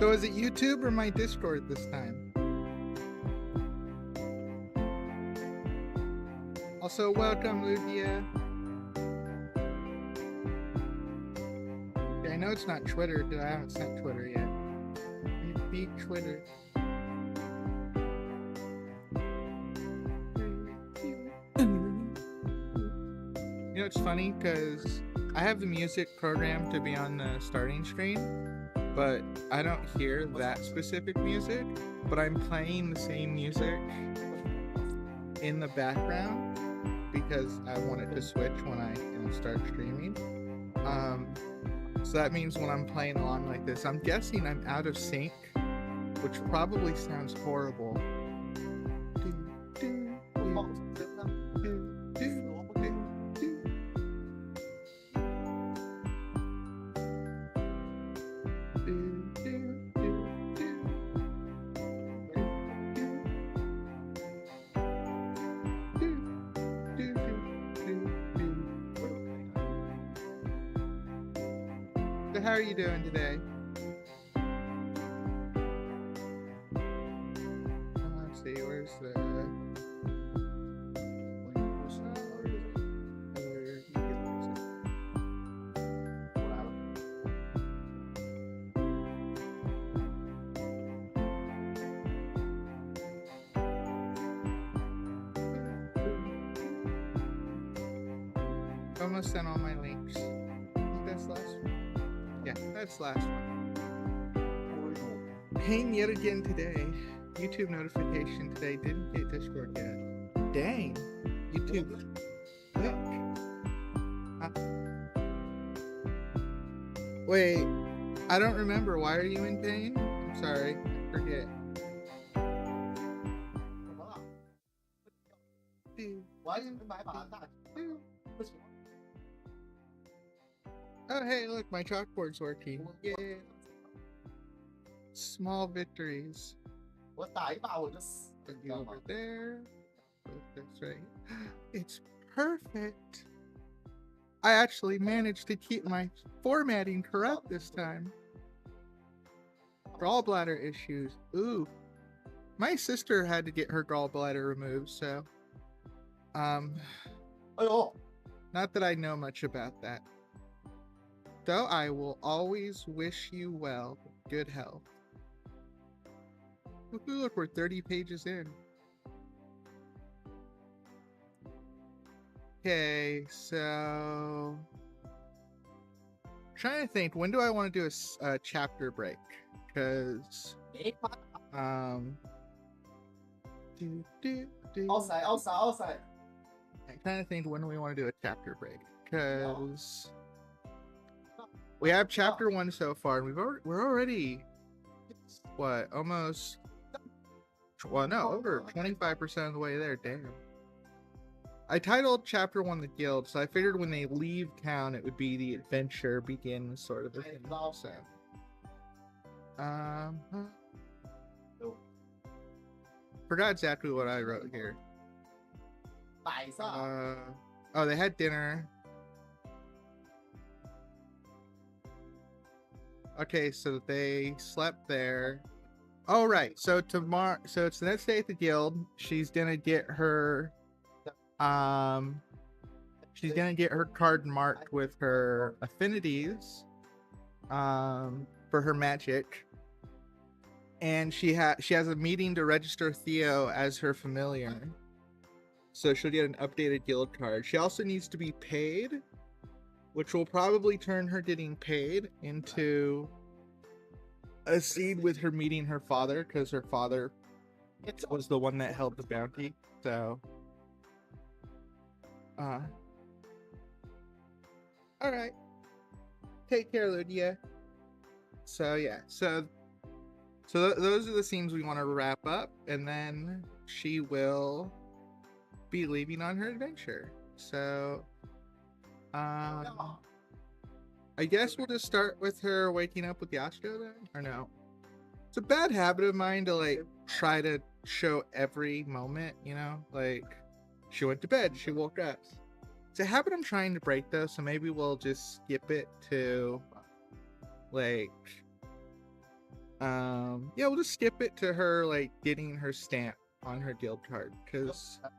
So is it YouTube or my Discord this time? Also, welcome, Ludia. Yeah, I know it's not Twitter, because I haven't sent Twitter yet. You beat Twitter. You know, it's funny, because I have the music programmed to be on the starting screen, but I don't hear that specific music, but I'm playing the same music in the background because I want it to switch when I start streaming. So that means when I'm playing along like this, I'm guessing I'm out of sync, which probably sounds horrible. So how are you doing today? Let's see, where's the... Almost sent all my links. I think that's the last one. Yeah, that's the last one. Pain yet again today. YouTube notification today. Didn't get Discord yet. Dang. YouTube. Quick. Wait. I don't remember. Why are you in pain? I'm sorry. I forget. Oh, hey, look, my chalkboard's working. Yeah. Small victories. Put you over there. That's right. It's perfect. I actually managed to keep my formatting correct this time. Gallbladder issues. Ooh. My sister had to get her gallbladder removed, so... Not that I know much about that. Though I will always wish you well. Good health. Look, we're 30 pages in. Okay, so... I'm trying to think, when do I want to do a chapter break? Because... I'm trying to think when we want to do a chapter break. Because... we have chapter 1 so far, and we're already... what, almost... well, no, over 25% of the way there, damn. I titled chapter 1 The Guild, so I figured when they leave town, it would be the adventure begins sort of a thing, so... forgot exactly what I wrote here. Oh, they had dinner. Okay, so they slept there. Oh, right. So tomorrow, so it's the next day at the guild. She's gonna get her, she's gonna get her card marked with her affinities, for her magic. And she has a meeting to register Theo as her familiar. So she'll get an updated guild card. She also needs to be paid, which will probably turn her getting paid into a seed with her meeting her father, because her father was the one that held the bounty. So, all right. Take care, Lydia. So yeah, so those are the scenes we want to wrap up, and then she will be leaving on her adventure. So, I guess we'll just start with her waking up with Yasuko then, or no? It's a bad habit of mine to like try to show every moment, you know? Like, she went to bed, she woke up. It's a habit I'm trying to break though, so maybe we'll just skip it to like Yeah, we'll just skip it to her like getting her stamp on her guild card, because I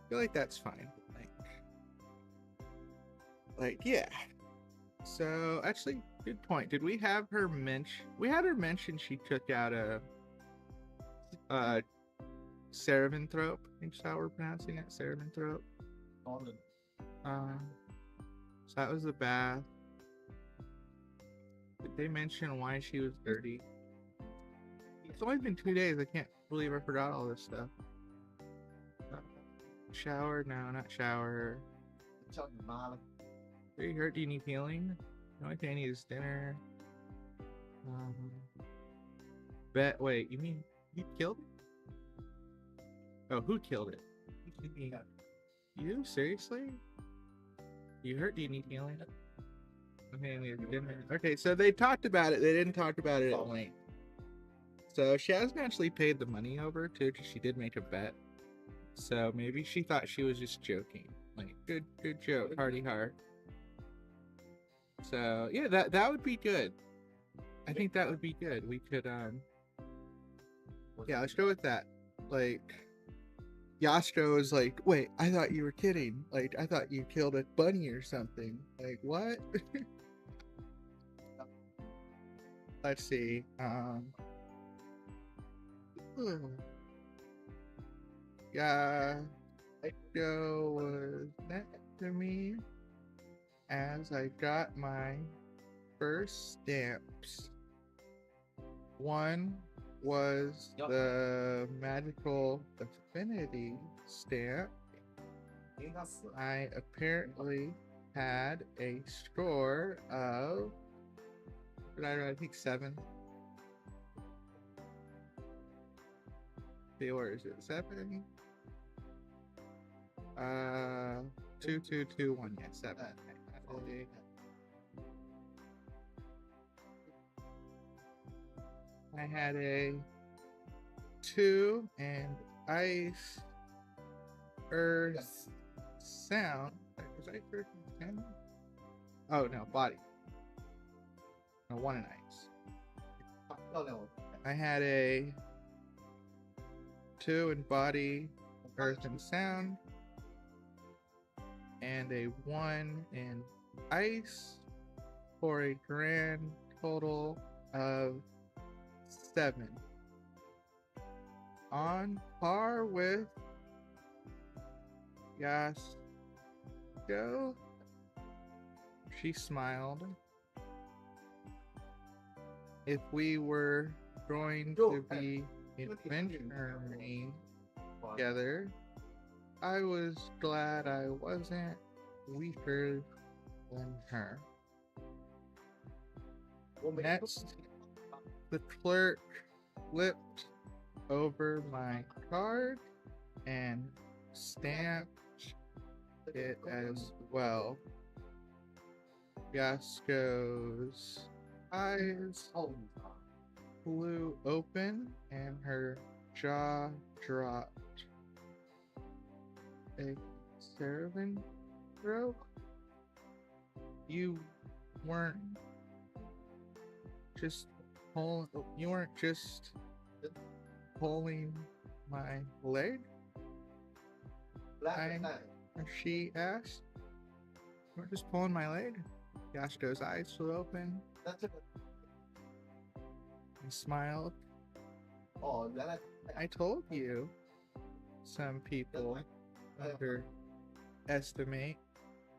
feel like that's fine. Like yeah. So actually, good point. Did we have her mention? We had her mention she took out a Seravanthrope. I think that's how we're pronouncing it, Seravanthrope. So that was the bath. Did they mention why she was dirty? It's only been 2 days. I can't believe I forgot all this stuff. Shower? No, not shower. Are you hurt? Do you need healing? The only thing I need is dinner. Bet. Wait, you mean you killed it? Oh, who killed it? You? Seriously? You hurt? Do you need healing? Okay, I need dinner. Okay, so they talked about it. They didn't talk about it at length. So she hasn't actually paid the money over too, because she did make a bet. So maybe she thought she was just joking. Like, good joke, hearty heart. So yeah, that would be good. I think that would be good. We could yeah, let's go with that. Like Yastro is like, wait, I thought you were kidding. Like, I thought you killed a bunny or something. Like, what? Let's see. Yeah, Joe was next to me as I got my first stamps. One was the magical affinity stamp. I apparently had a score of, I think 7. See, where is it? 7? 2, 2, 2, 1. Yeah, 7. I had a 2 and ice, earth, sound. Was I earth and sound? Oh no, body. No, 1 and ice. I had a 2 in body, earth and sound, and a 1 in ice, for a grand total of 7. On par with Yas. Go. She smiled. If we were going to be adventuring together, I was glad I wasn't weaker than her. Next, the clerk flipped over my card and stamped it as well. Yasko's eyes flew open and her jaw dropped. A servant broke? You weren't just pulling my leg? She asked. You weren't just pulling my leg? Yashko's eyes flew open. He smiled. I told you, some people underestimate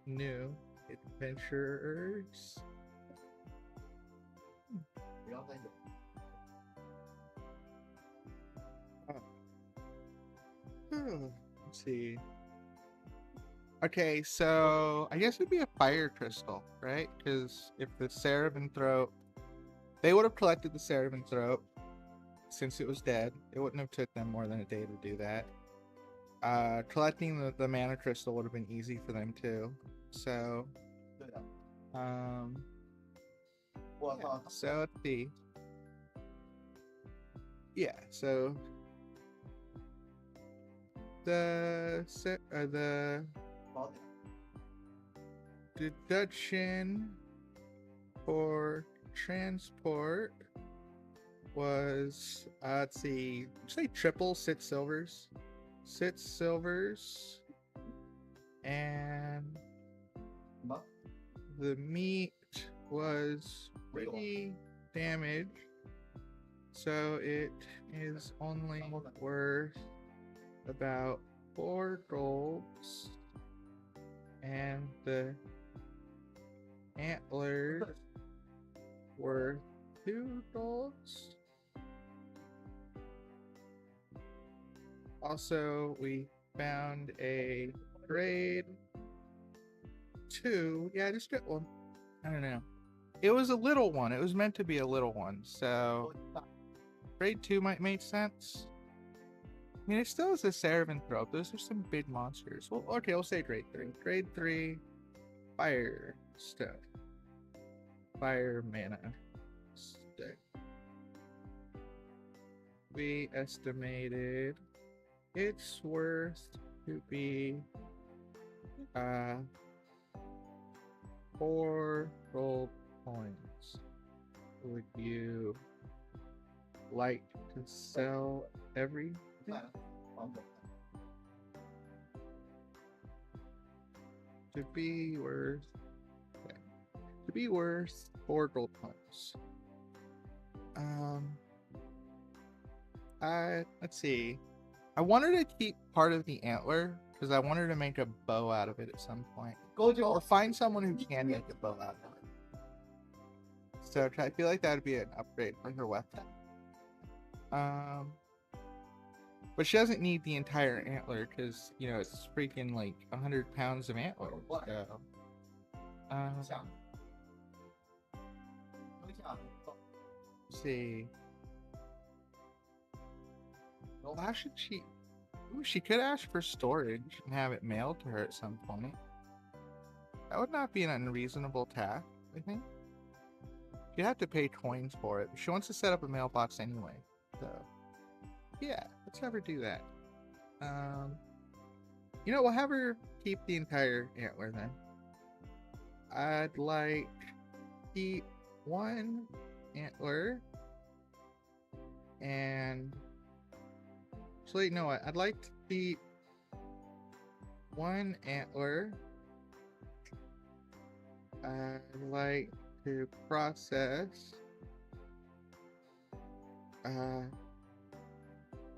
new adventurers. Let's see. Okay, so I guess it'd be a fire crystal, right? Because if the Seravanthrope, they would have collected the Seravanthrope since it was dead. It wouldn't have took them more than a day to do that. Collecting the mana crystal would have been easy for them too. So, yeah, so let's see. Yeah, so the deduction for transport was, let's see, say triple 6 silvers. 6 silvers. And the meat was pretty damaged. So it is only worth about 4 golds. And the antlers worth 2 golds. Also, we found a grade 2. Yeah, just get one. I don't know. It was a little one. It was meant to be a little one. So grade 2 might make sense. I mean, it still is a Seravanthrope. Those are some big monsters. Well, okay, we'll say grade 3. Grade 3, fire stuff. Fire mana stick. We estimated it's worth to be 4 gold coins. Would you like to sell everything? To be worth 4 gold coins. Let's see. I wanted to keep part of the antler because I wanted to make a bow out of it at some point. Or find someone who can make a bow out of it. So I feel like that would be an upgrade for her weapon. But she doesn't need the entire antler because, you know, it's freaking like 100 pounds of antler. So, let's see. Well, how should she... Ooh, she could ask for storage and have it mailed to her at some point. That would not be an unreasonable task, I think. She'd have to pay coins for it. She wants to set up a mailbox anyway. So, yeah, let's have her do that. You know, we'll have her keep the entire antler then. I'd like to keep 1 antler. And... So, you know what? I'd like to keep 1 antler. I'd like to process...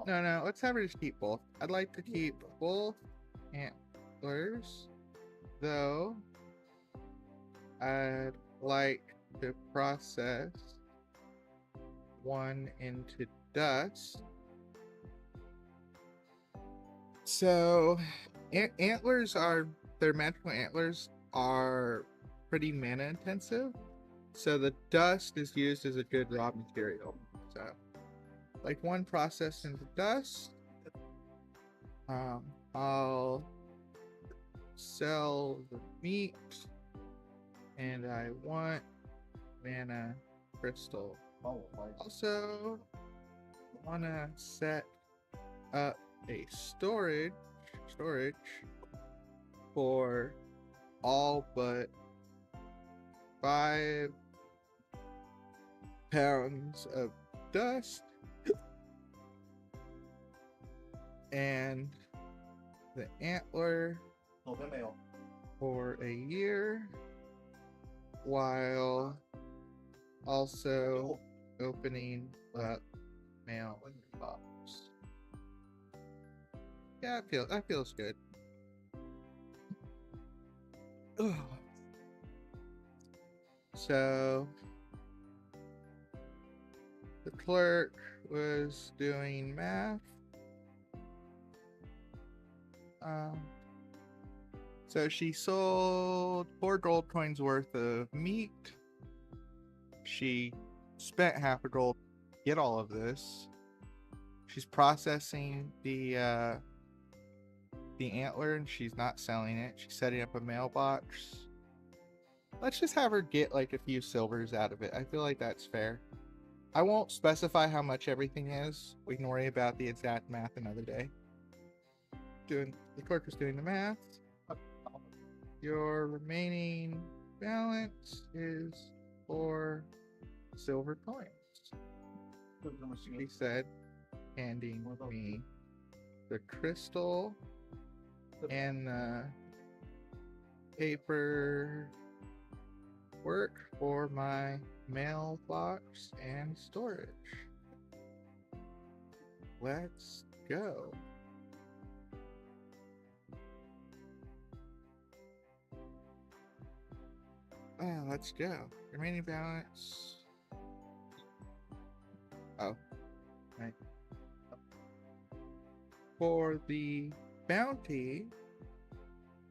No, let's have her just keep both. I'd like to keep both antlers, though I'd like to process 1 into dust. So, antlers are, their magical antlers are pretty mana intensive. So the dust is used as a good raw material. So, like 1 processed into dust. I'll sell the meat. And I want mana crystal. Also, want to set up a storage for all but 5 pounds of dust and the antler for a year, while also opening up mail box. Yeah, that feels good. Ugh. So the clerk was doing math. So she sold 4 gold coins worth of meat. She spent half a gold to get all of this. She's processing the antler and she's not selling it. She's setting up a mailbox. Let's just have her get like a few silvers out of it. I feel like that's fair. I won't specify how much everything is. We can worry about the exact math another day. The clerk is doing the math. Your remaining balance is 4 silver coins. she said, handing me the crystal and the paper work for my mailbox and storage. Let's go. Let's go. Remaining balance. Oh, right. For the bounty,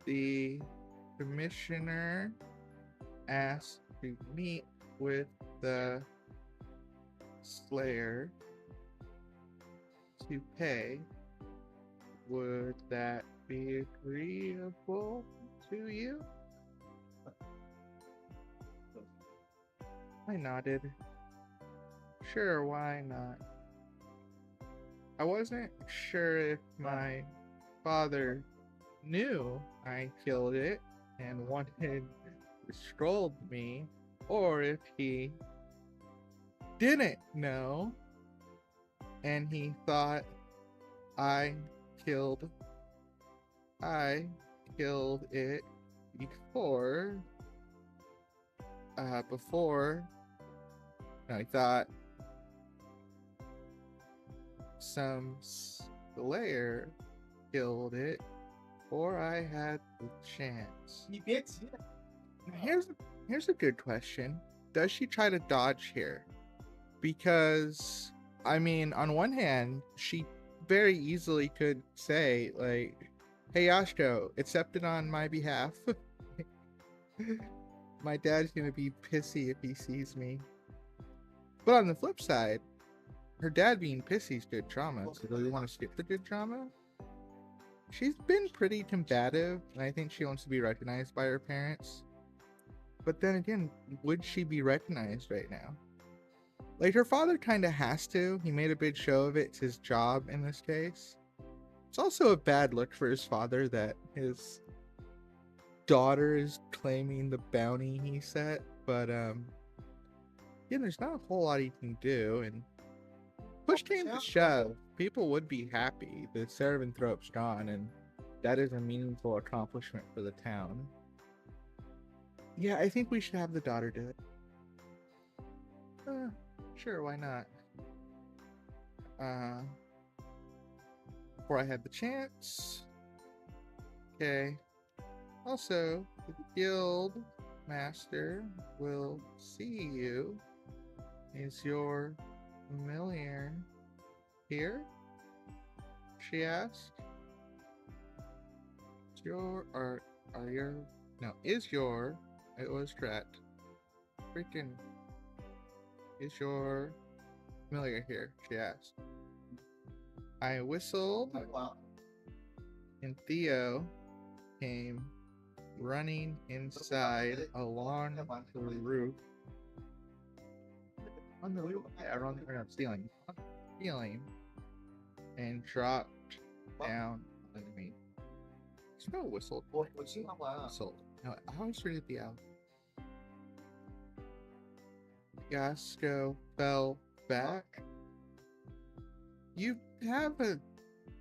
the commissioner asked to meet with the Slayer to pay. Would that be agreeable to you? I nodded. Sure, why not? I wasn't sure if my father knew I killed it and wanted to scold me, or if he didn't know and he thought I killed it before no, he thought some Slayer killed it before I had the chance. Here's a good question. Does she try to dodge here? Because, I mean, on one hand, she very easily could say, like, hey, Yashko, accept it on my behalf. My dad's gonna be pissy if he sees me. But on the flip side, her dad being pissy is good trauma. So do we want to skip the good trauma? She's been pretty combative, and I think she wants to be recognized by her parents. But then again, would she be recognized right now? Like, her father kind of has to. He made a big show of it. It's his job in this case. It's also a bad look for his father that his daughter is claiming the bounty he set. But, yeah, there's not a whole lot he can do. And push came to shove, people would be happy. The Servanthrope's gone, and that is a meaningful accomplishment for the town. Yeah, I think we should have the daughter do it. Sure, why not? Before I had the chance. Okay. Also, the guild master will see you. Is your familiar here? She asked. It was correct. Freaking, is your familiar here? She asked. I whistled, and Theo came running inside along the roof. On the roof? Yeah, on the ceiling, and dropped down on me. Spell whistled. Whistled. No, I always read it the L. Yasko fell back. You have a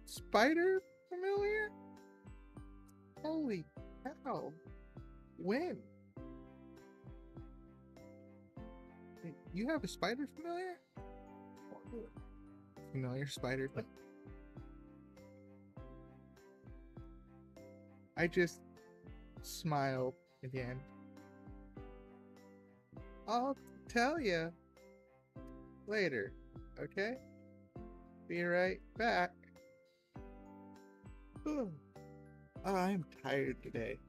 spider familiar? Holy cow. When? You have a spider familiar? Familiar spider? I just smiled again. I'll tell you later, okay? Be right back. Oh, I'm tired today.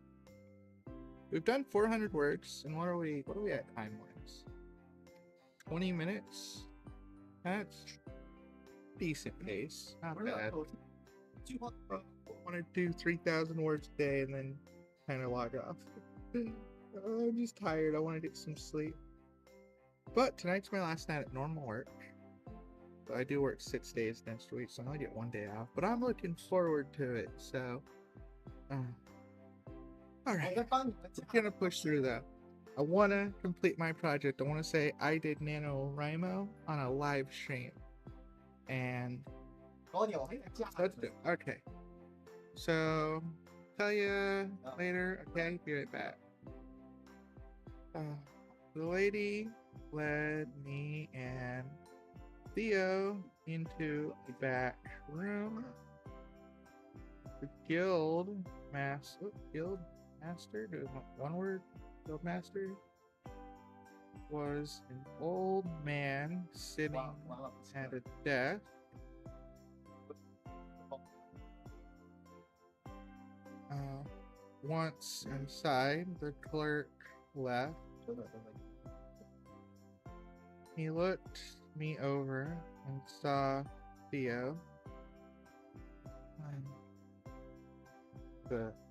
We've done 400 words, and what are we at time-wise? 20 minutes? That's decent pace. Not bad. I want to do 3,000 words a day and then kind of log off. I'm just tired. I want to get some sleep. But tonight's my last night at normal work. So I do work 6 days next week, so I only get 1 day off. But I'm looking forward to it. So, all right. We're gonna push through though. I want to complete my project. I want to say I did Nanowrimo on a live stream. And let's do it. Okay. So, tell you later. Okay, be right back. The lady led me and Theo into the back room. The guild master, there's one word, guild master, was an old man sitting at a desk. Once inside, the clerk left. He looked me over and saw Theo.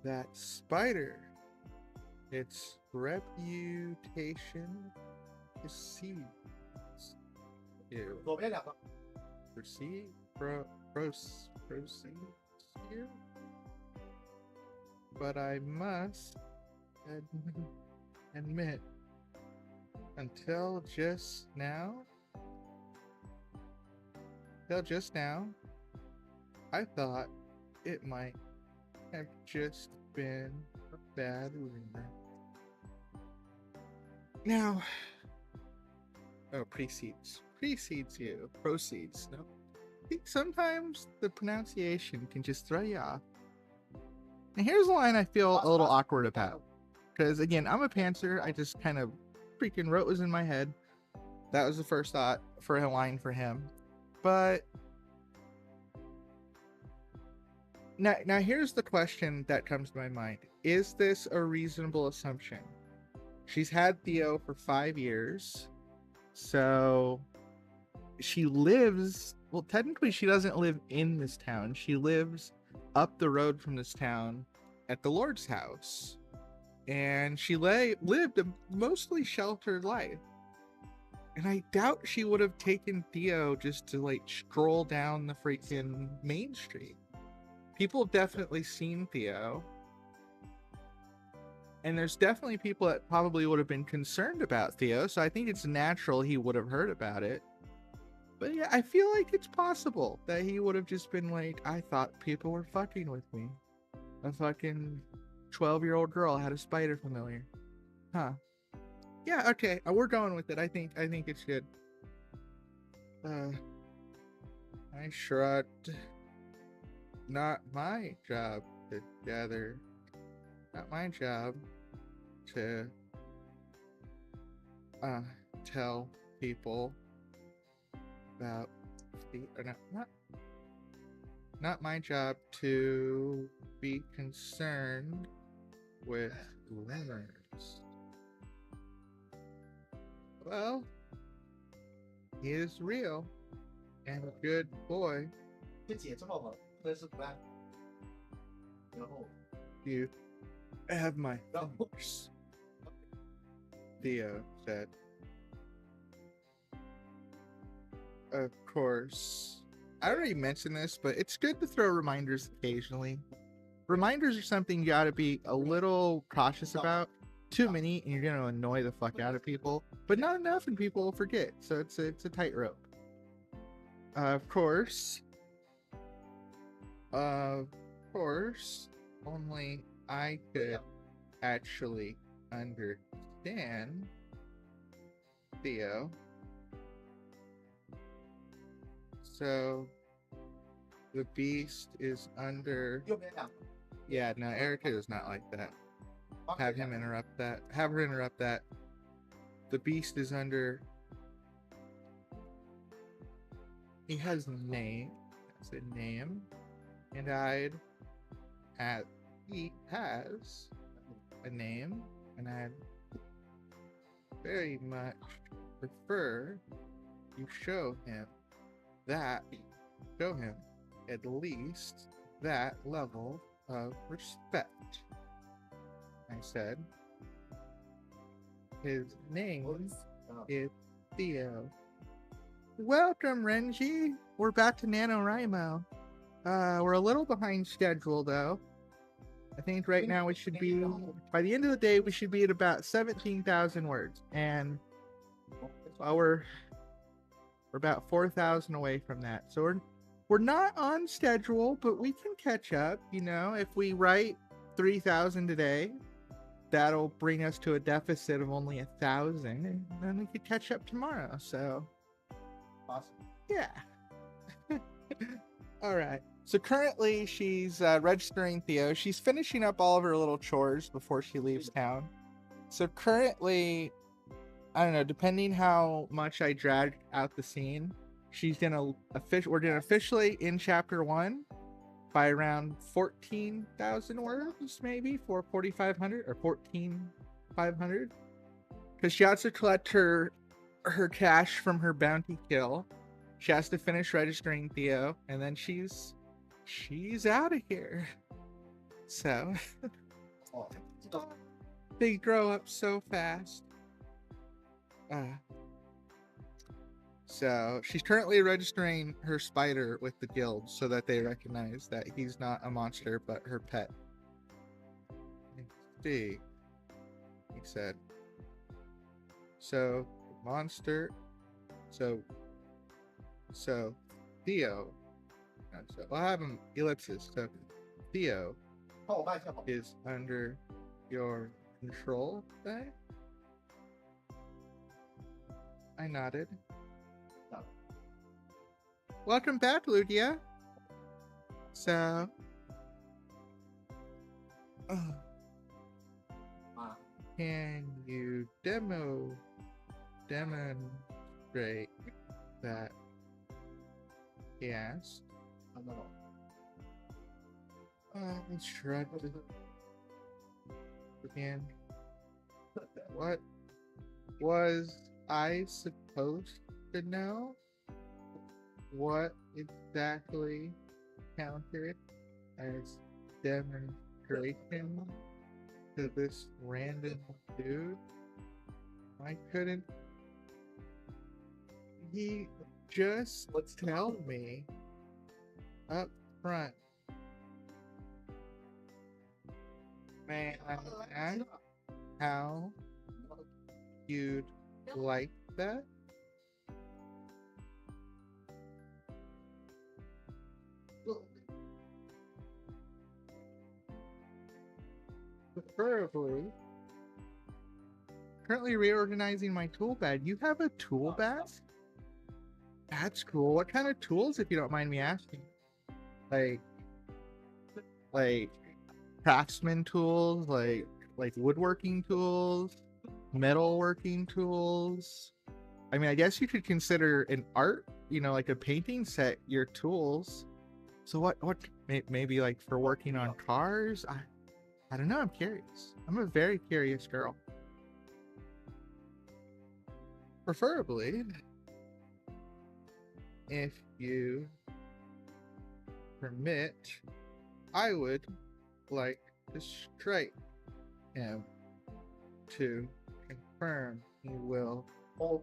That spider, its reputation precedes you. Proceeds you? But I must admit, until just now, I thought it might have just been a bad rumor. Now, precedes you. Proceeds. No, I think sometimes the pronunciation can just throw you off. And here's a line I feel a little awkward about. Because, again, I'm a pantser. I just kind of freaking wrote what was in my head. That was the first thought for a line for him. But now here's the question that comes to my mind. Is this a reasonable assumption? She's had Theo for 5 years. So she lives... Well, technically she doesn't live in this town. She lives up the road from this town at the Lord's house, and she lived a mostly sheltered life, and I doubt she would have taken Theo just to like stroll down the freaking main street. People have definitely seen Theo, and there's definitely people that probably would have been concerned about Theo, so I think it's natural he would have heard about it. But yeah, I feel like it's possible that he would have just been like, I thought people were fucking with me. A fucking 12-year-old girl had a spider familiar. Huh. Yeah, okay. We're going with it. I think it's good. I shrugged. Not my job to gather. Not my job to tell people about the not my job to be concerned with rumors. Well, he is real and a good boy. You have my thanks, Theo said. Of course. I already mentioned this, but it's good to throw reminders occasionally. Reminders are something you gotta be a little cautious about. Too many and you're gonna annoy the fuck out of people, but not enough and people will forget. So it's a tightrope. Of course, only I could actually understand Theo. So the beast is under... Yeah, no, Erika is not like that. Have him interrupt that. Have her interrupt that. The beast is under... He has a name. That's a name. And he has a name. And I'd very much prefer you show him at least that level of respect. I said, his name is Theo. Welcome, Renji. We're back to NaNoWriMo. We're a little behind schedule, though. I think right now we should be, by the end of the day, we should be at about 17,000 words. And well, we're about 4,000 away from that. So we're not on schedule, but we can catch up. You know, if we write 3,000 today, that'll bring us to a deficit of only 1,000, and then we could catch up tomorrow. So Awesome. yeah. All right. So currently she's registering Theo. She's finishing up all of her little chores before she leaves town. So currently, I don't know, depending how much I drag out the scene, we're gonna officially in chapter 1 by around 14,000 words, maybe, for 4,500 or 14,500. Because she has to collect her cash from her bounty kill. She has to finish registering Theo, and then she's out of here. So they grow up so fast. So she's currently registering her spider with the guild so that they recognize that he's not a monster but her pet. Let's see, he said. So monster. So Theo. So I'll have him ellipsis. So Theo is under your control. There. I nodded. Welcome back, Lugia. So, can you demonstrate that? He asked. I shrugged again. What was I supposed to know? What exactly counted as demonstration to this random dude? I couldn't. He just tell me up front. May I ask how you'd like that? Preferably. Currently reorganizing my tool bag. You have a tool bag? That's cool. What kind of tools, if you don't mind me asking? Like craftsman tools, like woodworking tools, metalworking tools. I mean, I guess you could consider an art, like a painting set, your tools. So what maybe like for working on cars? I don't know, I'm curious. I'm a very curious girl. Preferably, if you permit, I would like to strike him to confirm he will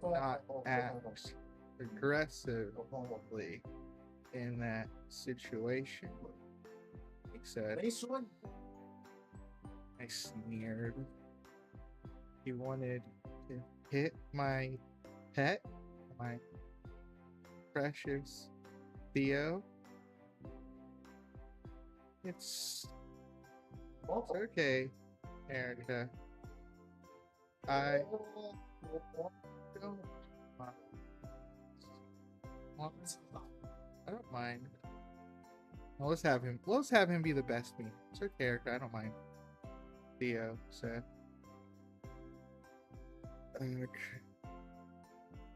not act aggressively in that situation. He said. I sneered. He wanted to hit my pet, my precious Theo. It's okay, Erika. I don't mind. Well, let's have him be the best me. It's okay, Erika. I don't mind. Theo said.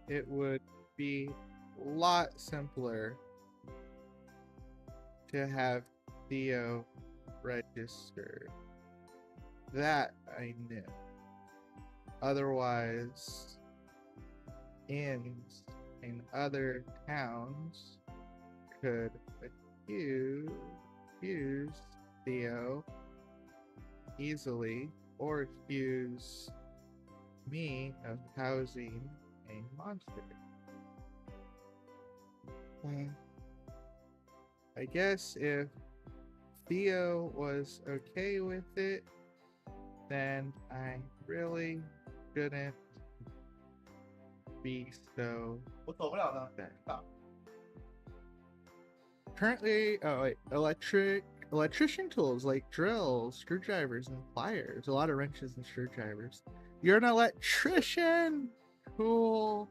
It would be a lot simpler to have Theo register. That I knew. Otherwise, inns in other towns could accuse Theo easily, or accuse me of housing a monster. I guess if Theo was okay with it, then I really shouldn't be so bad. Currently, electrician tools like drills, screwdrivers, and pliers. A lot of wrenches and screwdrivers. You're an electrician. Cool.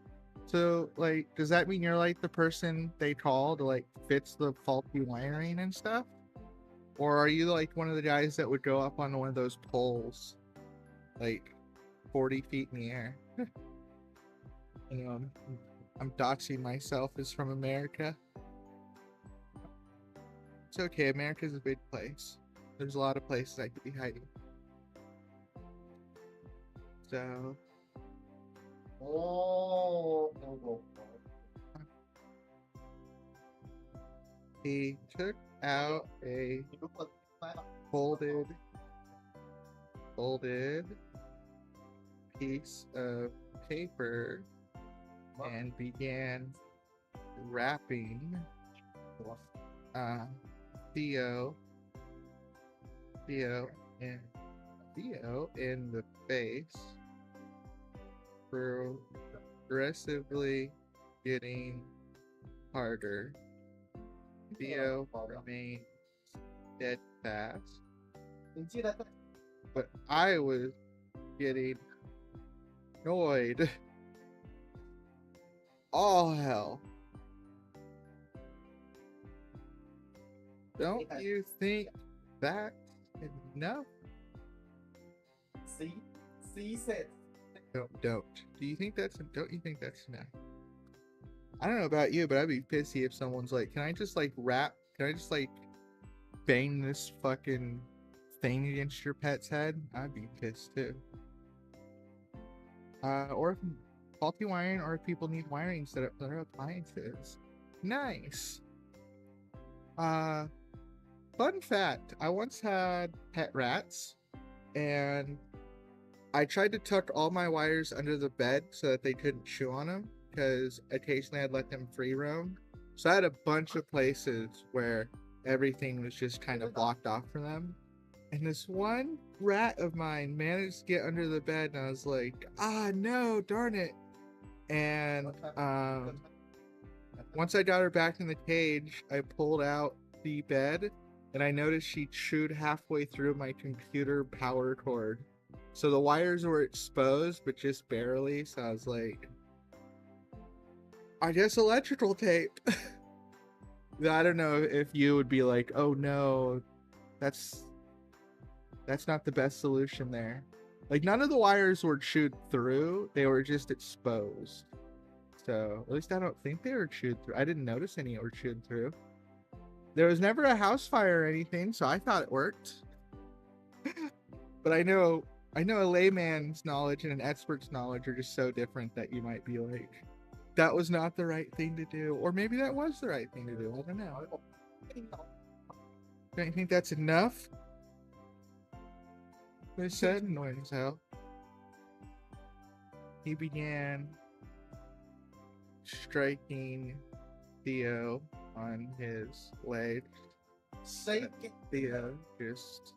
So, like, does that mean you're like the person they call to like fix the faulty wiring and stuff? Or are you like one of the guys that would go up on one of those poles, like 40 feet in the air? You know, I'm doxing myself as from America. It's okay, America's a big place. There's a lot of places I could be hiding. So... he took out a folded piece of paper and began wrapping Theo in the face, progressively getting harder. Theo remained steadfast, but I was getting annoyed. All hell. Don't you think that's enough? See said. Don't. Don't you think that's enough? I don't know about you, but I'd be pissy if someone's like, can I just like bang this fucking thing against your pet's head? I'd be pissed too. Or if faulty wiring, or if people need wiring set up for their appliances. Nice. Fun fact, I once had pet rats, and I tried to tuck all my wires under the bed so that they couldn't chew on them, because occasionally I'd let them free roam. So I had a bunch of places where everything was just kind of blocked off for them. And this one rat of mine managed to get under the bed, and I was like, no, darn it. And once I got her back in the cage, I pulled out the bed, and I noticed she chewed halfway through my computer power cord. So the wires were exposed, but just barely. So I was like, I guess electrical tape. I don't know if you would be like, oh no, that's not the best solution there. Like, none of the wires were chewed through. They were just exposed. So at least I don't think they were chewed through. I didn't notice any were chewed through. There was never a house fire or anything, so I thought it worked. But I know a layman's knowledge and an expert's knowledge are just so different that you might be like, that was not the right thing to do. Or maybe that was the right thing to do. I don't know. Don't you think that's enough? They said, annoying as hell. He began striking Theo on his leg. Theo just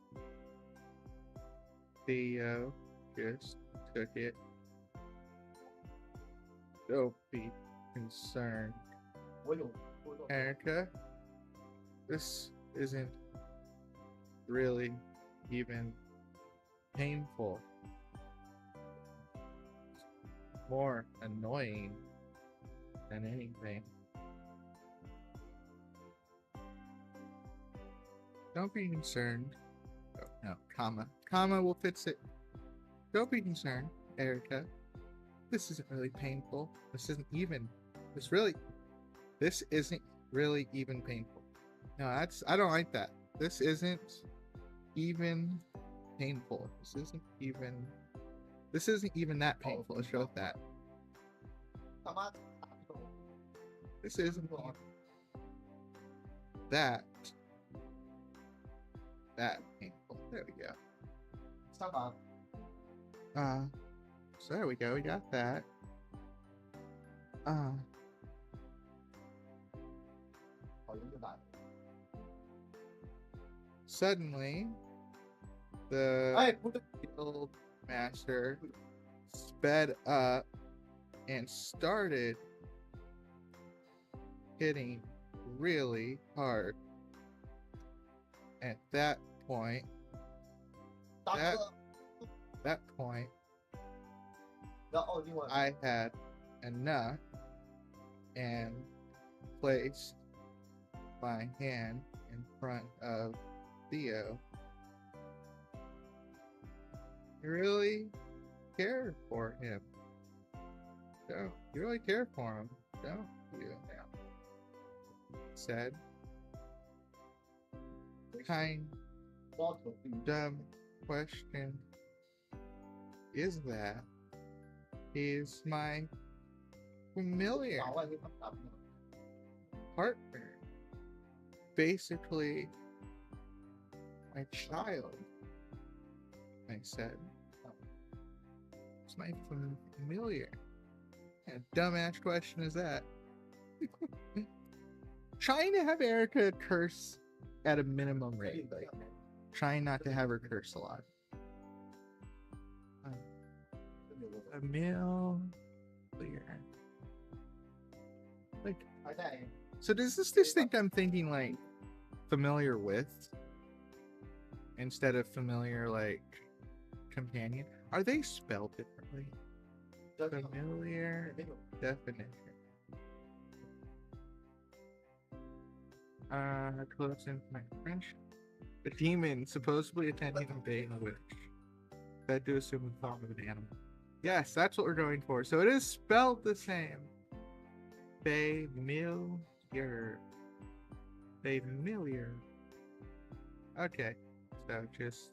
took it. Don't be concerned, Erika. This isn't really even painful. More annoying than anything. Don't be concerned. Oh, no, comma will fix it. Don't be concerned, Erika. This isn't really painful. This isn't really even painful. No, I don't like that. This isn't even painful. This isn't even that painful. Let's go with that. This isn't that painful. There we go. So there we go. We got that. Suddenly, the guild master sped up and started hitting really hard. At that point, I had enough and placed my hand in front of Theo. You really care for him. Don't you really care for him? Don't you? Said. Kind dumb question is that? He's my familiar partner. Basically, my child, I said. It's my familiar. And dumbass question is that? Trying to have Erika curse at a minimum rate. Like, trying not to have her curse a lot. Familiar. Like, so does this distinct I'm thinking like familiar with instead of familiar like companion? Are they spelled differently? Familiar definition. Close intimate friendship. A demon supposedly attending a bait witch. That do assume the form of an animal. Yes, that's what we're going for. So it is spelled the same. Familiar. Familiar. Okay. So just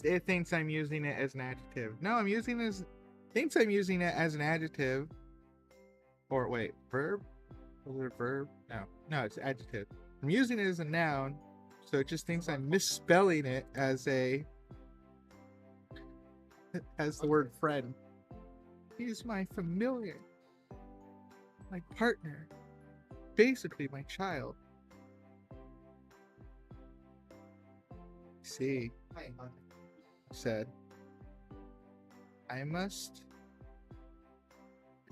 it thinks I'm using it as an adjective. No, I'm using it as thinks I'm using it as an adjective. Or wait, verb? Was it a verb? No, it's adjective. I'm using it as a noun, so it just thinks I'm misspelling it as the word friend. He's my familiar, my partner, basically my child. See, said, I must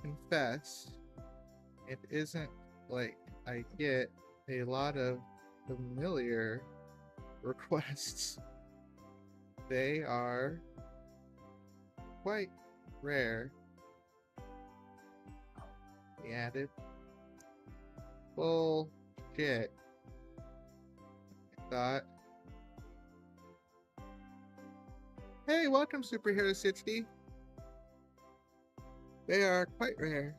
confess, it isn't like I get a lot of familiar requests. They are quite rare. He added. Bullshit. I thought. Hey, welcome, Superhero 60. They are quite rare.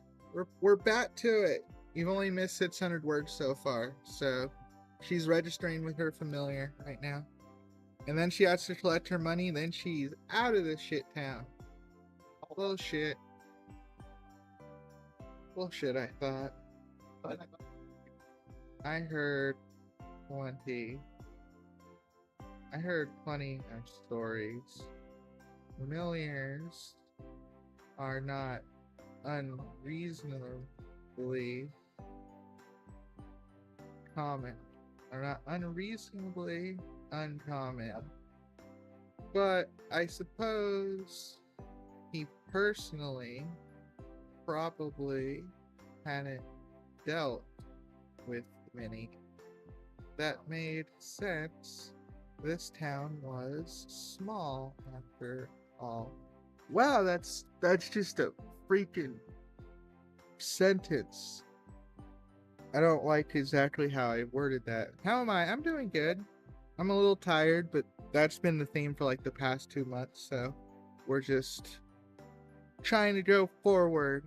We're back to it. You've only missed 600 words so far, so she's registering with her familiar right now. And then she has to collect her money, then she's out of this shit town. Bullshit. Bullshit, I thought. I heard plenty of stories. Familiars are not unreasonably common. Are not unreasonably uncommon. But I suppose he personally probably hadn't dealt with many. That made sense. This town was small after all. Wow, that's just a freaking sentence. I don't like exactly how I worded that. How am I? I'm doing good. I'm a little tired, but that's been the theme for like the past 2 months, so we're just trying to go forward.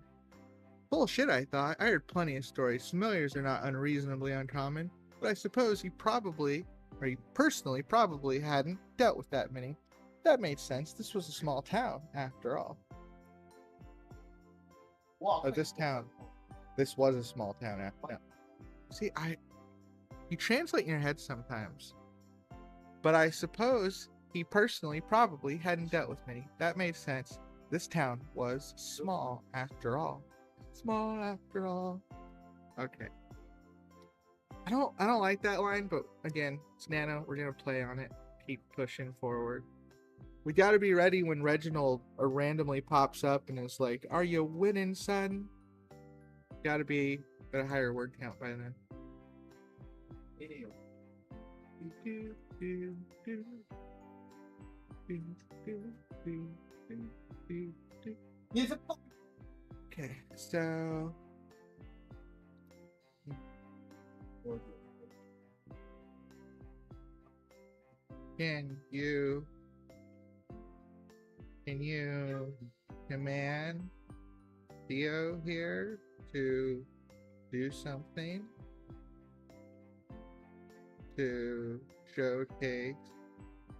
Bullshit, I thought. I heard plenty of stories. Familiars are not unreasonably uncommon, but I suppose he personally probably hadn't dealt with that many. That made sense. This was a small town, after all. Oh, this was a small town after all. See, you translate in your head sometimes. But I suppose he personally probably hadn't dealt with many. That made sense. This town was small after all. Small after all. Okay. I don't like that line, but again, it's Nano. We're gonna play on it. Keep pushing forward. We gotta be ready when Reginald randomly pops up and is like, "Are you winning, son?" Gotta be at a higher word count by then. Okay, so can you command Theo here to do something to showcase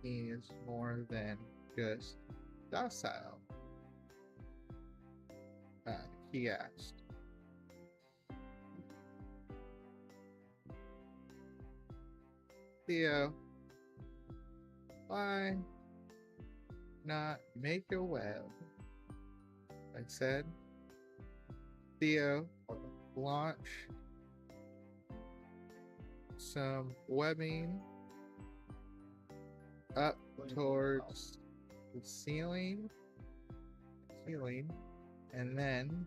he is more than just docile? He asked. Theo, why not make a web? I said. Theo, launch some webbing up towards the ceiling, and then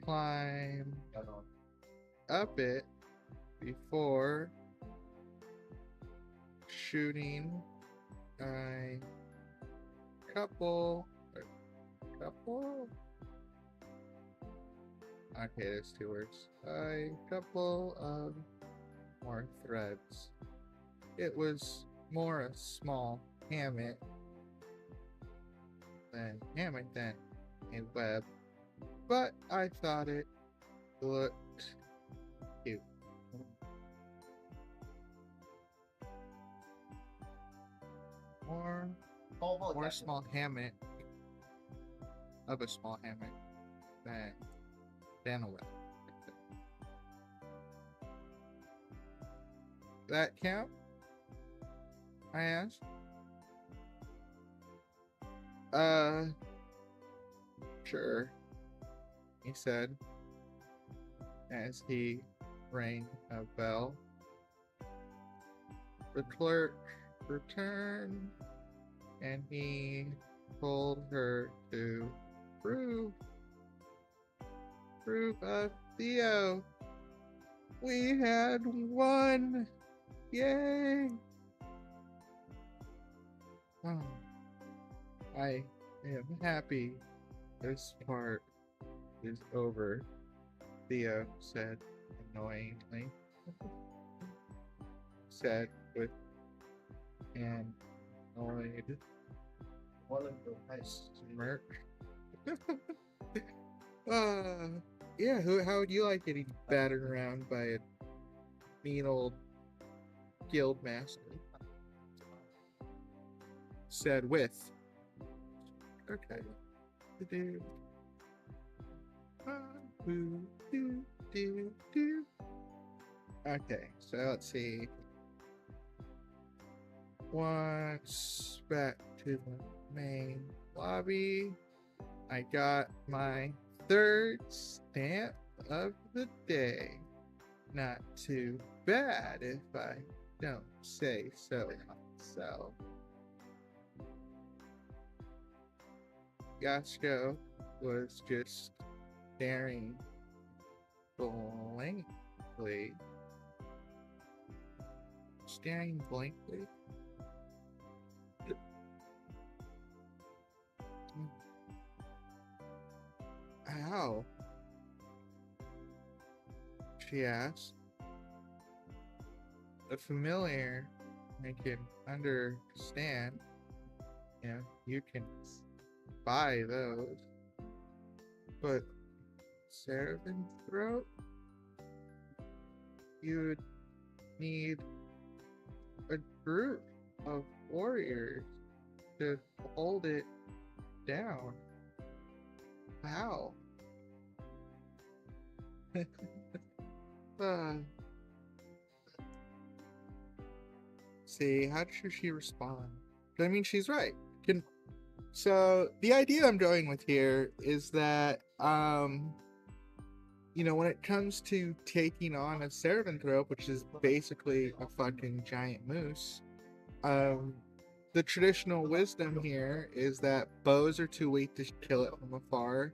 climb up it before shooting a couple. Okay, there's two words. A couple of more threads. It was more a small hammock than a web, but I thought it looked cute. More small hammock of a small hammock than a web. That count? I asked. Sure, he said as he rang a bell. The clerk returned and he told her to prove of Theo. We had won! Yay! Oh, I am happy this part is over, Theo said annoyingly. Said with an annoyed smirk. Yeah, how would you like getting battered around by a mean old guild master? Said with. Okay. Okay, so let's see. Once back to the main lobby, I got my third stamp of the day. Not too bad if I don't say so myself. Yashko was just staring blankly. How? She asked. A familiar I can understand. Yeah, you can buy those. But Seraphim throat? You'd need a group of warriors to hold it down. How? See, how should she respond? I mean, she's right. So the idea I'm going with here is that you know, when it comes to taking on a Cervanthrope, which is basically a fucking giant moose, um, the traditional wisdom here is that bows are too weak to kill it from afar.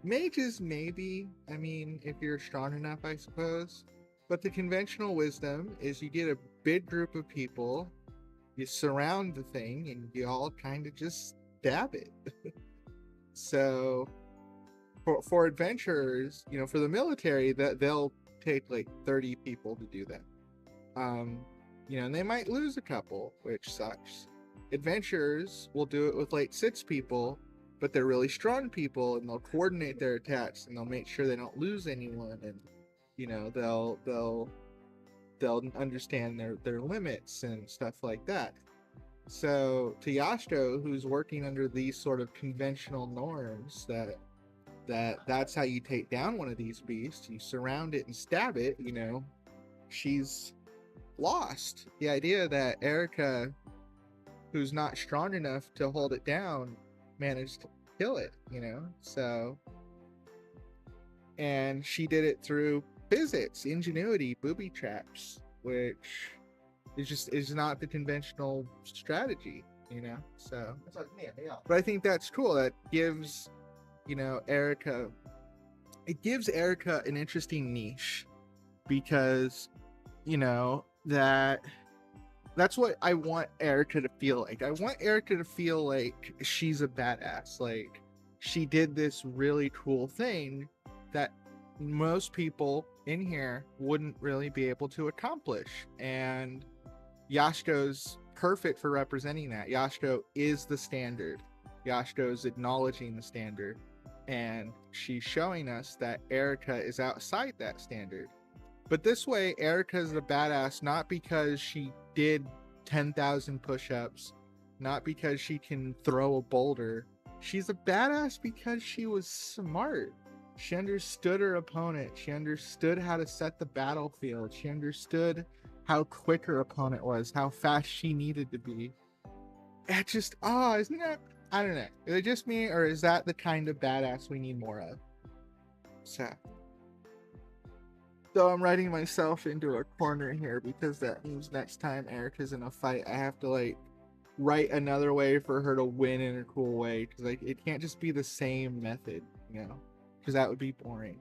Mages, maybe. I mean, if you're strong enough, I suppose. But the conventional wisdom is you get a big group of people, you surround the thing, and you all kind of just stab it. So, for adventurers, you know, for the military, that they'll take like 30 people to do that. You know, and they might lose a couple, which sucks. Adventurers will do it with like 6 people, but they're really strong people, and they'll coordinate their attacks, and they'll make sure they don't lose anyone, and you know, they'll understand their limits and stuff like that. So to Yashko, who's working under these sort of conventional norms, that's how you take down one of these beasts. You surround it and stab it. You know, she's lost. The idea that Erika, who's not strong enough to hold it down, managed to kill it. You know, so, and she did it through physics, ingenuity, booby traps, which is not the conventional strategy, you know. So, but I think that's cool. That gives, you know, Erika, it gives Erika an interesting niche, because, you know, that's what I want Erika to feel like. I want Erika to feel like she's a badass. Like, she did this really cool thing that most people in here wouldn't really be able to accomplish. And Yashko's perfect for representing that. Yashko is the standard. Yashko's acknowledging the standard. And she's showing us that Erika is outside that standard. But this way, Erika's a badass not because she did 10,000 push-ups, not because she can throw a boulder. She's a badass because she was smart. She understood her opponent. She understood how to set the battlefield. She understood how quick her opponent was, how fast she needed to be. It just, isn't that, I don't know. Is it just me, or is that the kind of badass we need more of? So I'm writing myself into a corner here, because that means next time Erika's in a fight, I have to like write another way for her to win in a cool way, because like it can't just be the same method, you know, because that would be boring.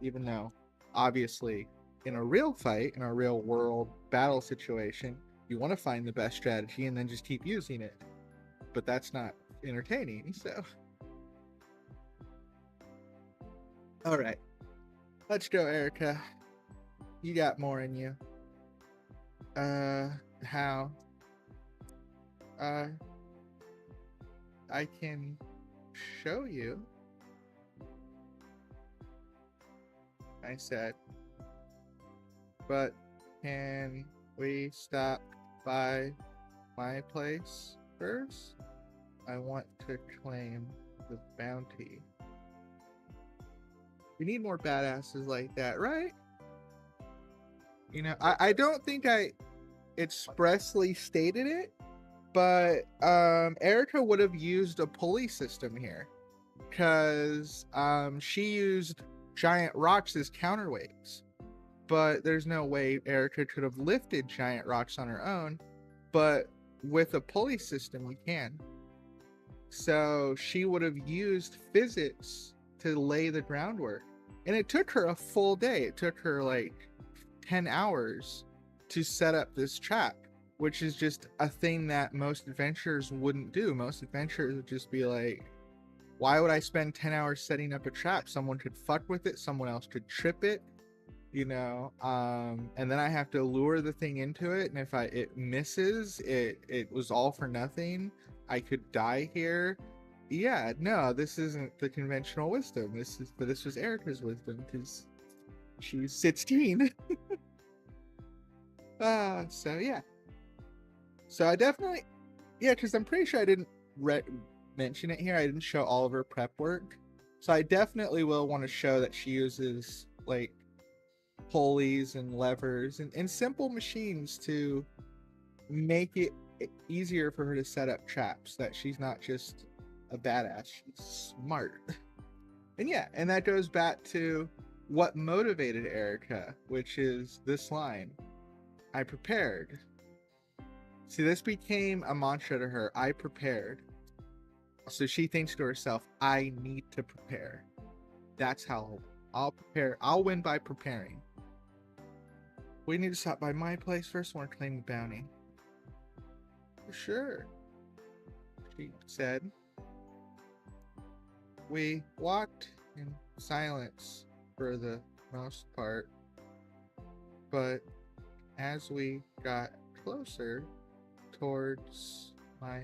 Even though, obviously, in a real fight, in a real world battle situation, you want to find the best strategy and then just keep using it. But that's not entertaining, so. All right. Let's go, Erika. You got more in you. How? I can show you. I said. But can we stop by my place first? I want to claim the bounty. We need more badasses like that, right? You know, I don't think I expressly stated it, but Erika would have used a pulley system here, because she used giant rocks as counterweights. But there's no way Erika could have lifted giant rocks on her own. But with a pulley system, you can. So she would have used physics to lay the groundwork. And it took her a full day. It took her like 10 hours to set up this trap, which is just a thing that most adventurers wouldn't do. Most adventurers would just be like, why would I spend 10 hours setting up a trap? Someone could fuck with it. Someone else could trip it. You know, and then I have to lure the thing into it, and if it misses, it was all for nothing. I could die here. Yeah, no, this isn't the conventional wisdom. This was Erika's wisdom, because she's 16. So yeah. So I definitely, yeah, because I'm pretty sure I didn't mention it here. I didn't show all of her prep work, so I definitely will want to show that she uses like pulleys and levers and simple machines to make it easier for her to set up traps, that she's not just a badass, she's smart. And yeah, and that goes back to what motivated Erika, which is this line, I prepared. See, this became a mantra to her. I prepared. So she thinks to herself, I need to prepare. That's how I'll prepare. I'll win by preparing. We need to stop by my place first. I want to claim the bounty. For sure, she said. We walked in silence for the most part, but as we got closer towards my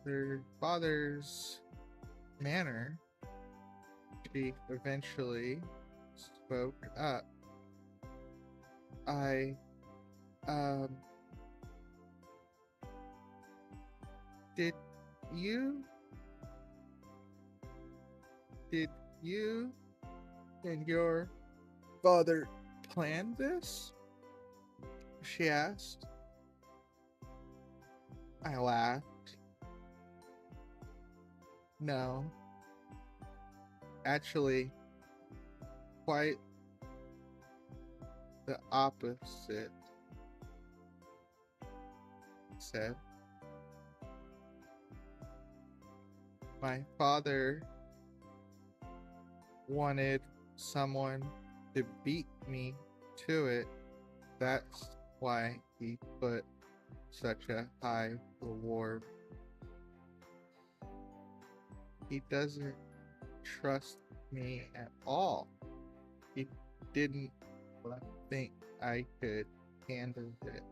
their father's manor, she eventually spoke up. I, did you and your father plan this? She asked. I laughed. No. Actually, quite the opposite, he said. My father wanted someone to beat me to it. That's why he put such a high reward. He doesn't trust me at all. He didn't think I could handle it,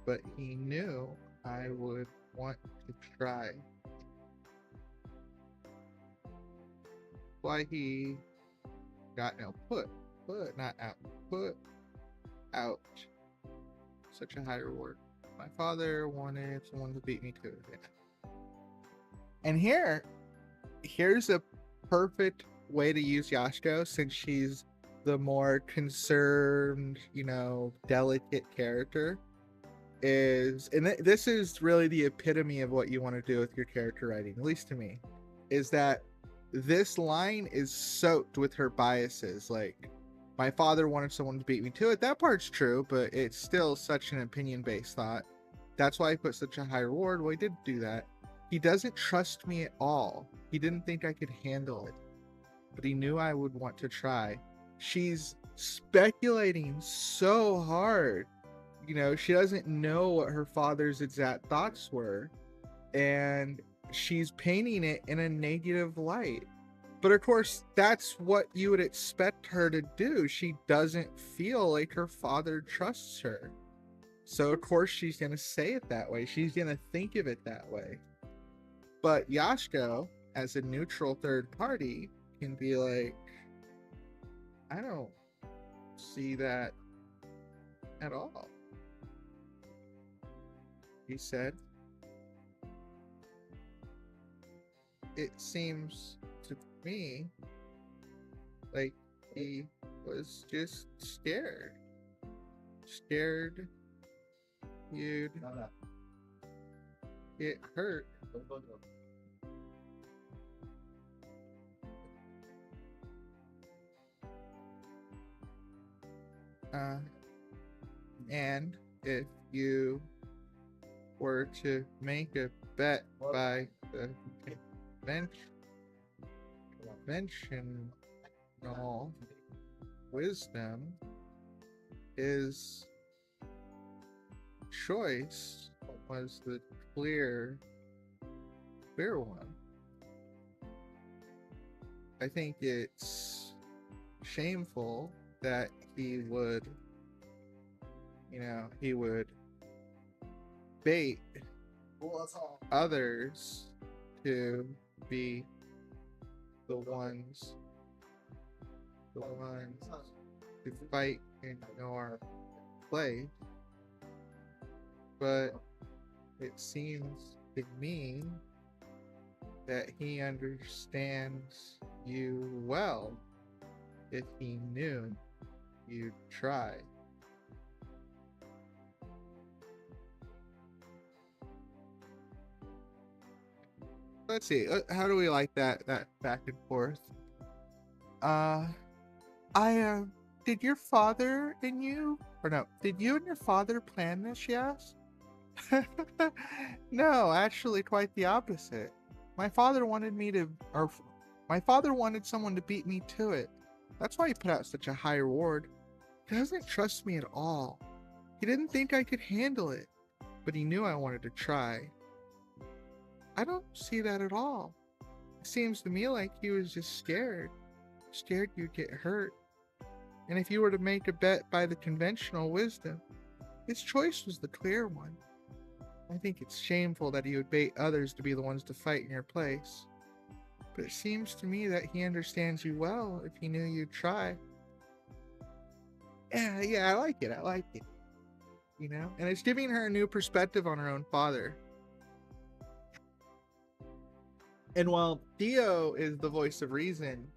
but he knew I would want to try. Why he got put out such a high reward. My father wanted someone to beat me to it. And here's a perfect way to use Yashko, since she's the more concerned, delicate character. This is really the epitome of what you want to do with your character writing, at least to me, is that this line is soaked with her biases. Like, my father wanted someone to beat me to it. That part's true, but it's still such an opinion-based thought. That's why he put such a high reward. Well, he did do that. He doesn't trust me at all. He didn't think I could handle it, but he knew I would want to try. She's speculating so hard. She doesn't know what her father's exact thoughts were, and she's painting it in a negative light. But of course, that's what you would expect her to do. She doesn't feel like her father trusts her. So of course she's going to say it that way. She's going to think of it that way. But Yashko, as a neutral third party, can be like, I don't see that at all. He said, it seems to me like he was just scared you'd get hurt. And if you were to make a bet by the conventional wisdom, his choice was the clear one. I think it's shameful that he would bait others to be the ones to fight in your place. But it seems to me that he understands you well if he knew you'd try. Let's see. How do we like that back and forth? Uh, I, did your father and you, or no, did you and your father plan this, she asked? No, actually, quite the opposite. My father wanted me to, or my father wanted someone to beat me to it. That's why he put out such a high reward. He doesn't trust me at all. He didn't think I could handle it, but he knew I wanted to try. I don't see that at all. It seems to me like he was just scared. Scared you'd get hurt. And if you were to make a bet by the conventional wisdom, his choice was the clear one. I think it's shameful that he would bait others to be the ones to fight in your place. But it seems to me that he understands you well if he knew you'd try. Yeah, I like it. You know? And it's giving her a new perspective on her own father. And while Theo is the voice of reason,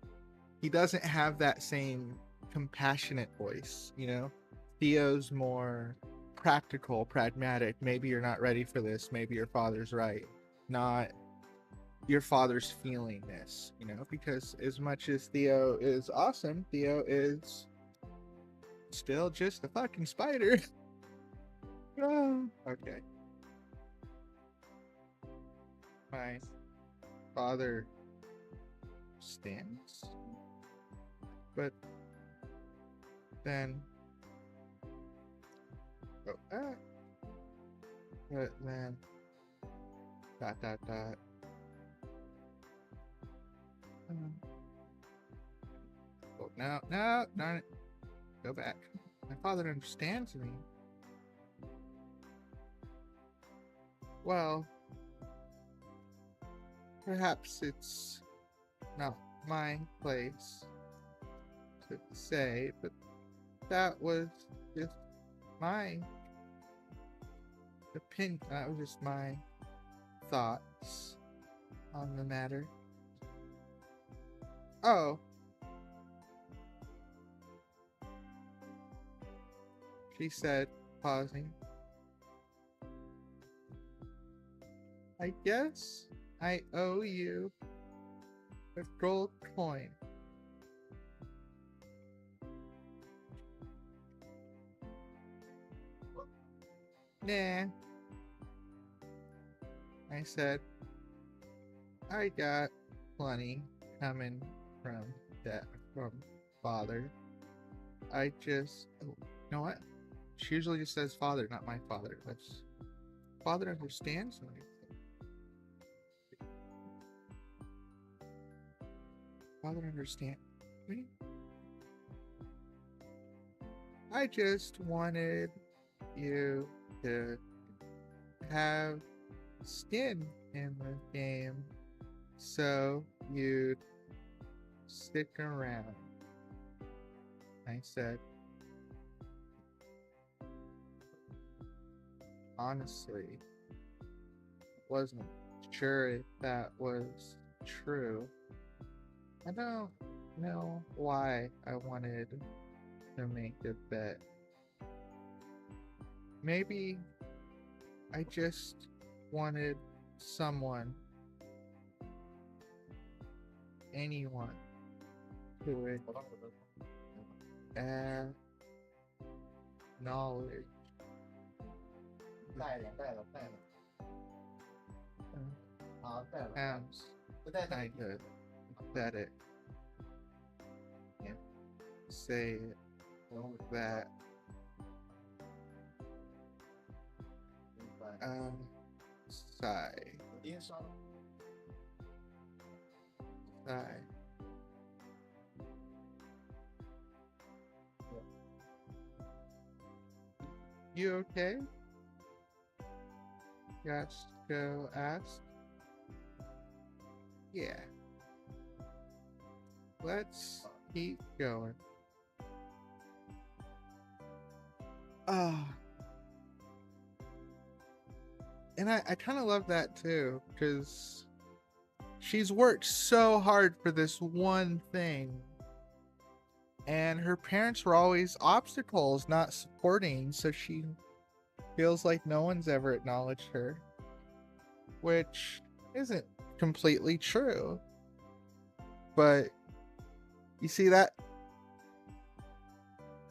he doesn't have that same compassionate voice, you know? Theo's more practical, pragmatic. Maybe you're not ready for this. Maybe your father's right. Not your father's feeling this, you know? Because as much as Theo is awesome, Theo is still just a fucking spider. Oh, okay. My father stands, but then but then dot oh, no, darn it, go back. My father understands me. Well, perhaps it's not my place to say, but that was just my opinion. That was just my thoughts on the matter. Oh. She said, pausing. I guess I owe you a gold coin. Nah, I said. I got plenty coming from father. I just, oh, you know what? She usually just says father, not my father. That's, father understands me. Father understand me? I just wanted you to have skin in the game so you'd stick around. I said, honestly, wasn't sure if that was true. I don't know why I wanted to make a bet. Maybe I just wanted someone, anyone, who would add knowledge. I could bet it. Yeah. Say it that. Sigh. Sigh. You okay? Yatsuko asked. Yeah. Let's keep going. And I kind of love that too, because she's worked so hard for this one thing. And her parents were always obstacles, not supporting, so she feels like no one's ever acknowledged her. Which isn't completely true. But You see that?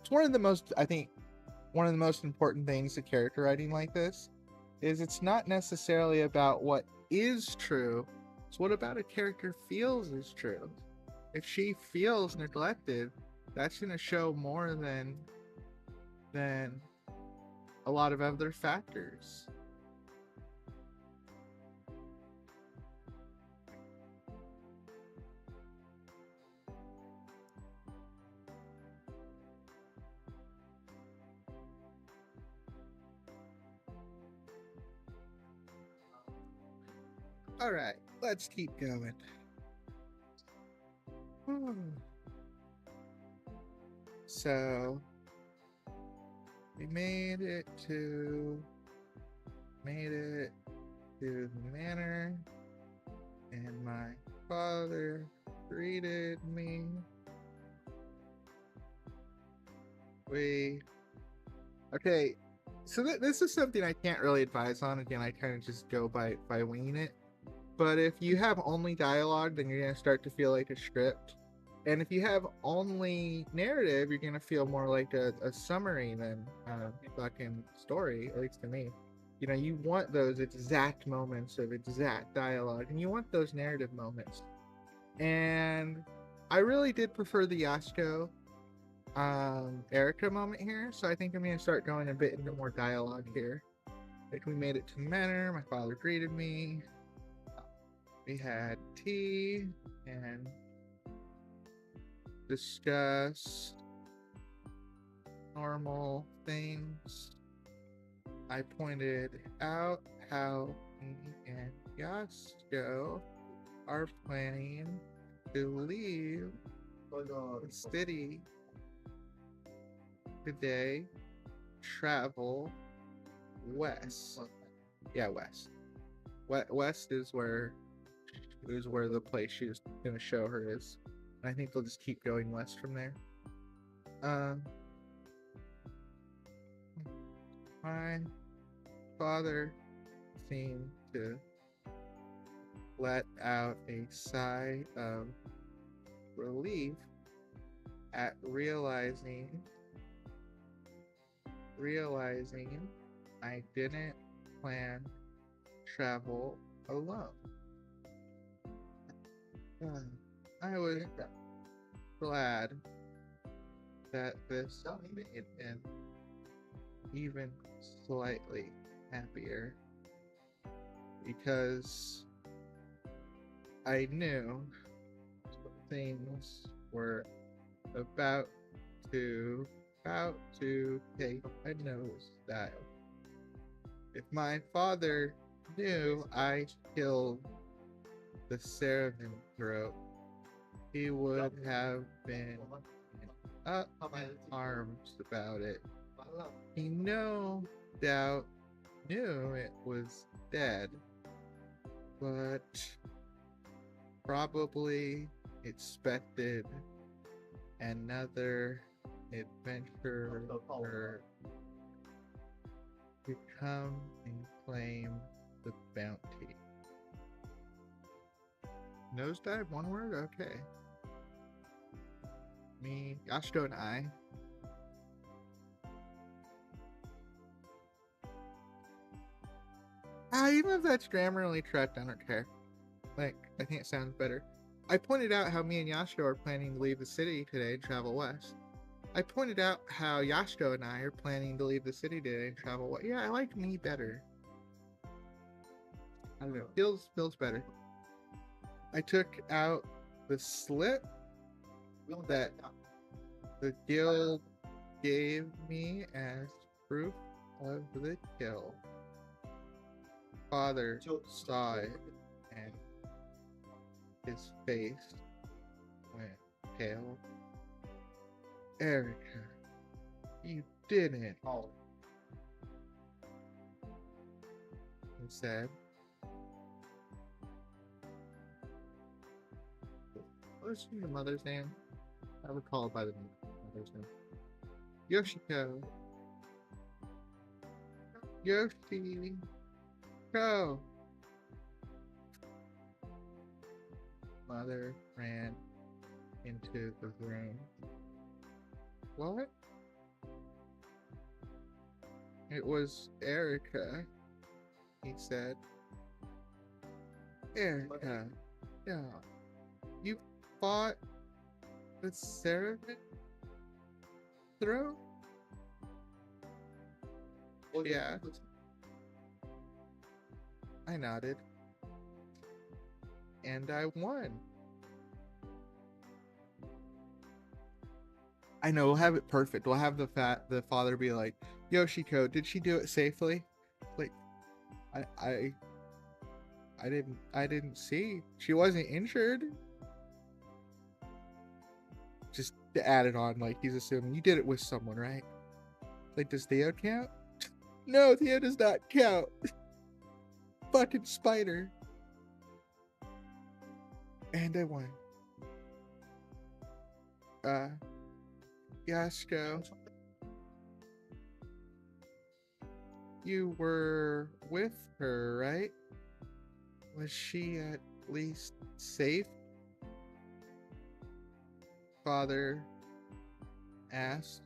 It's one of the most, I think, one of the most important things to character writing like this is it's not necessarily about what is true. It's what about a character feels is true. If she feels neglected, that's going to show more than a lot of other factors. All right, let's keep going. So we made it to the manor, and my father greeted me. Okay, so this is something I can't really advise on. Again, I kind of just go by winging it. But if you have only dialogue, then you're gonna start to feel like a script. And if you have only narrative, you're gonna feel more like a summary than a fucking story, at least to me. You know, you want those exact moments of exact dialogue, and you want those narrative moments. And I really did prefer the Yasuko Erika moment here, so I think I'm gonna start going a bit into more dialogue here. Like, we made it to the manor, my father greeted me, we had tea and discussed normal things. I pointed out how me and Yasuko are planning to leave the city today, travel west. Yeah, west. West is where the place she was gonna show her is. I think they'll just keep going west from there. My father seemed to let out a sigh of relief at realizing I didn't plan travel alone. I was glad that this made him even slightly happier, because I knew things were about to take a nosedive. If my father knew I killed the Seraphim throat, he would have been up in arms about it. He no doubt knew it was dead, but probably expected another adventurer to come and claim the bounty. Nosedive, one word? Okay. Me, Yasuko, and I. Even if that's grammarly correct, I don't care. Like, I think it sounds better. I pointed out how me and Yasuko are planning to leave the city today and travel west. I pointed out how Yasuko and I are planning to leave the city today and travel west. Yeah, I like me better. I don't know. Feels better. I took out the slip that the guild gave me as proof of the kill. Father saw it, and his face went pale. Erika, you didn't. He said. What was your mother's name? I recall by the mother's name. Yoshiko. Yoshiko. Mother ran into the room. What? It was Erika, he said. Erika, yeah. You fought the Seraphim throw? Yeah. I nodded. And I won. I know, we'll have it perfect. We'll have the father be like, Yoshiko, did she do it safely? Like, I didn't see. She wasn't injured. Just to add it on, like, he's assuming you did it with someone, right? Like, does Theo count? No, Theo does not count. Fucking spider. And I won. Yasuko, you were with her, right? Was she at least safe? Father asked.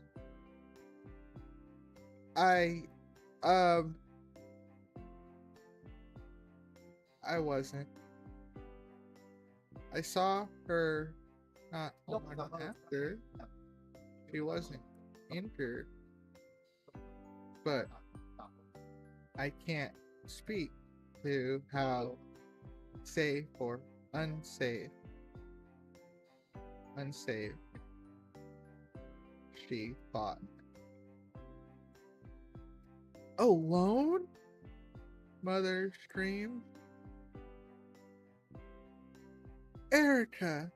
I wasn't. I saw her not long after. She wasn't injured. But I can't speak to how safe or unsafe she fought. Alone? Mother screamed. Erika,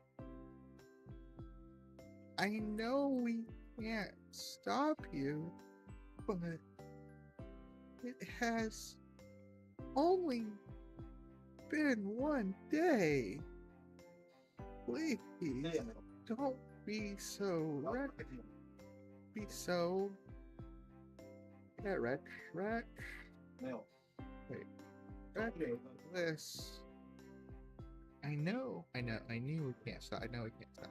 I know we can't stop you, but it has only been one day. Please, don't be so reckless. I knew we can't stop. I know we can't stop.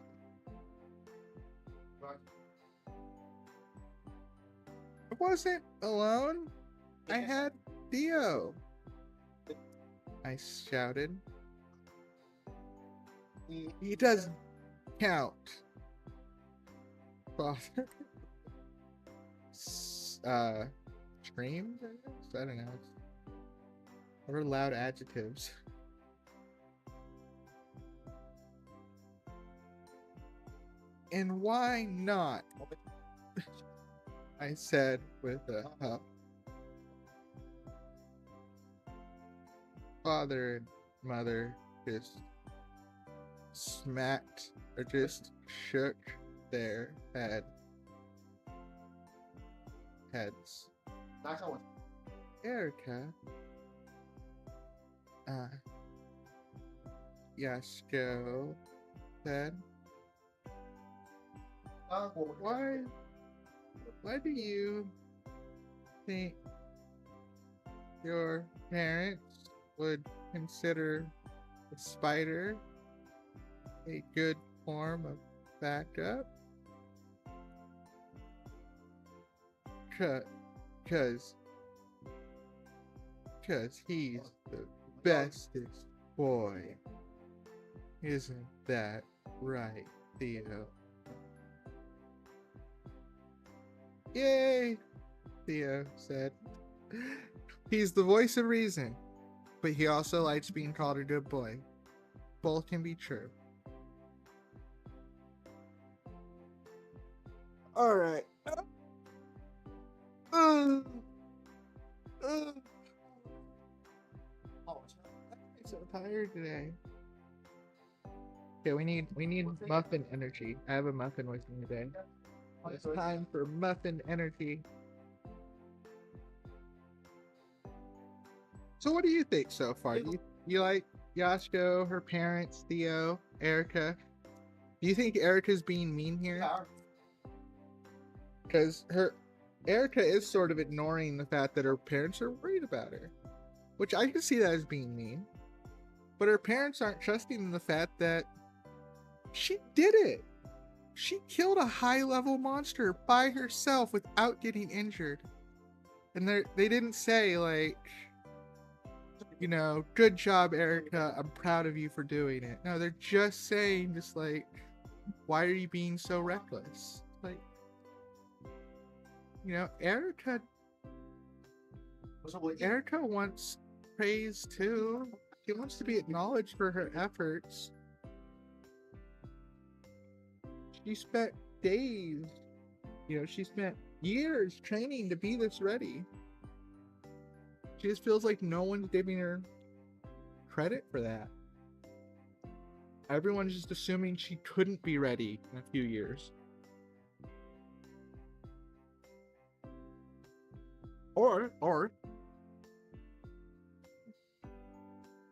I wasn't alone. I had Theo. I shouted. He doesn't count. Father. Screamed? I don't know. What are loud adjectives? And why not? I said with a huff. Father and mother just smacked or just shook their heads. Erika, Yasuko said, why do you think your parents would consider the spider a good form of backup? Cause he's the bestest boy. Isn't that right, Theo? Yay, Theo said. He's the voice of reason, but he also likes being called a good boy. Both can be true. Alright. I'm so tired today. Okay, we need muffin energy. I have a muffin with me today. It's time for muffin energy. So what do you think so far? You like Yasuko, her parents, Theo, Erika? Do you think Erika's being mean here? Because Erika is sort of ignoring the fact that her parents are worried about her. Which I can see that as being mean. But her parents aren't trusting in the fact that She did it. She killed a high-level monster by herself without getting injured. And they didn't say, like, you know, good job, Erika. I'm proud of you for doing it. No, they're just saying, just like, why are you being so reckless? Like, you know, Erika wants praise too. She wants to be acknowledged for her efforts. She spent days, you know, she spent years training to be this ready. She just feels like no one's giving her credit for that. Everyone's just assuming she couldn't be ready in a few years. Or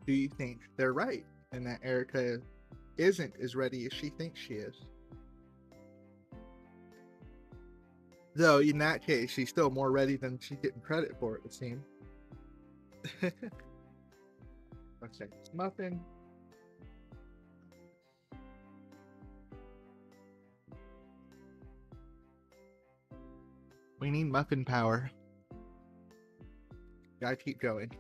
do you think they're right and that Erika isn't as ready as she thinks she is? Though in that case, she's still more ready than she's getting credit for, it would seem. Let's say muffin. We need muffin power. Gotta keep going.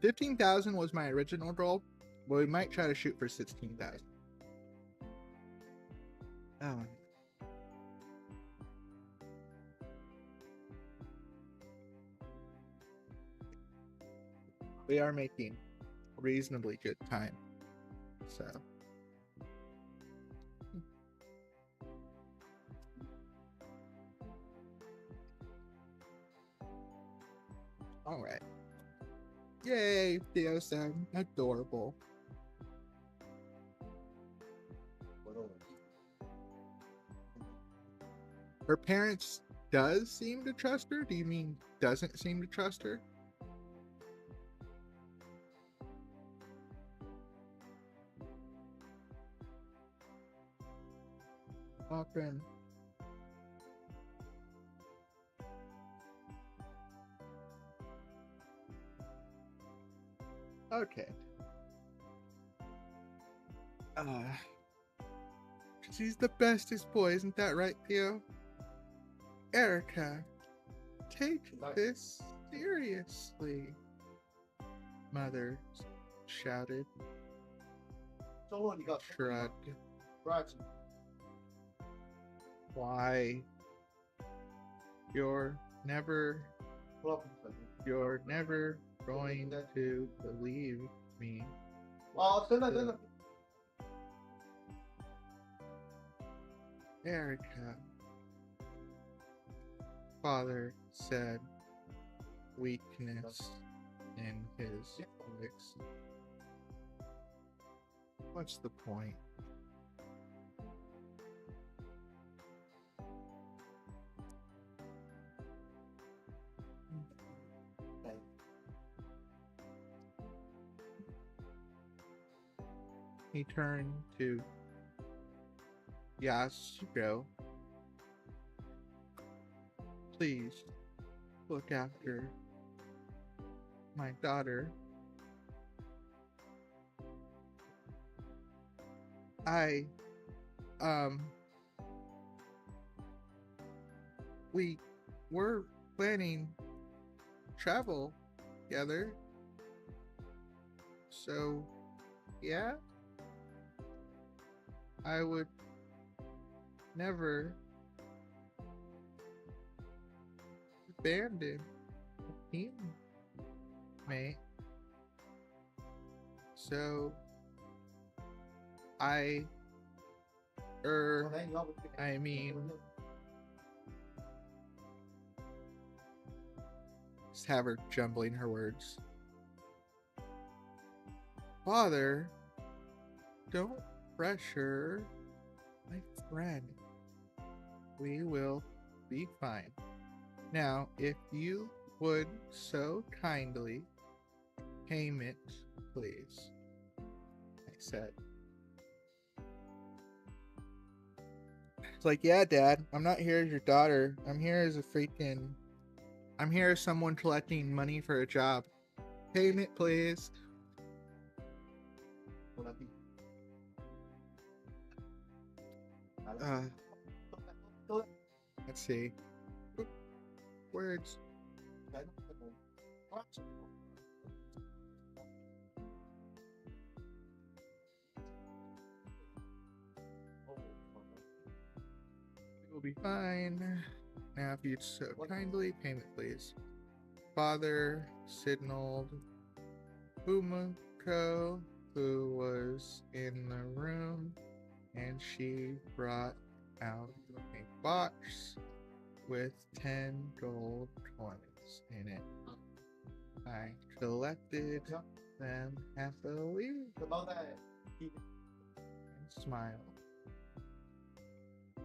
15,000 was my original goal, but we might try to shoot for 16,000. Oh. We are making reasonably good time, so. All right. Yay, Theo-san, adorable. Her parents does seem to trust her? Do you mean doesn't seem to trust her? Often. Okay. She's the bestest boy, isn't that right, Theo? Erika, take this seriously, Mother shouted. Shrugged. Why? You're never going to believe me. Erika, Father said, weakness in his voice. What's the point? He turned to Yasuko. Please look after my daughter. We were planning travel together. So, yeah, I would never abandon him, mate. So, I mean, just have her jumbling her words. Father, don't pressure my friend. We will be fine. Now, if you would so kindly payment, please, I said. It's like, yeah, Dad, I'm not here as your daughter. I'm here as someone collecting money for a job. Payment, please. Uh, let's see. Words. It will be fine. Now, if you'd so kindly, payment please. Father signaled Fumiko, who was in the room, and she brought out a box with 10 gold coins in it. I collected them happily and smiled.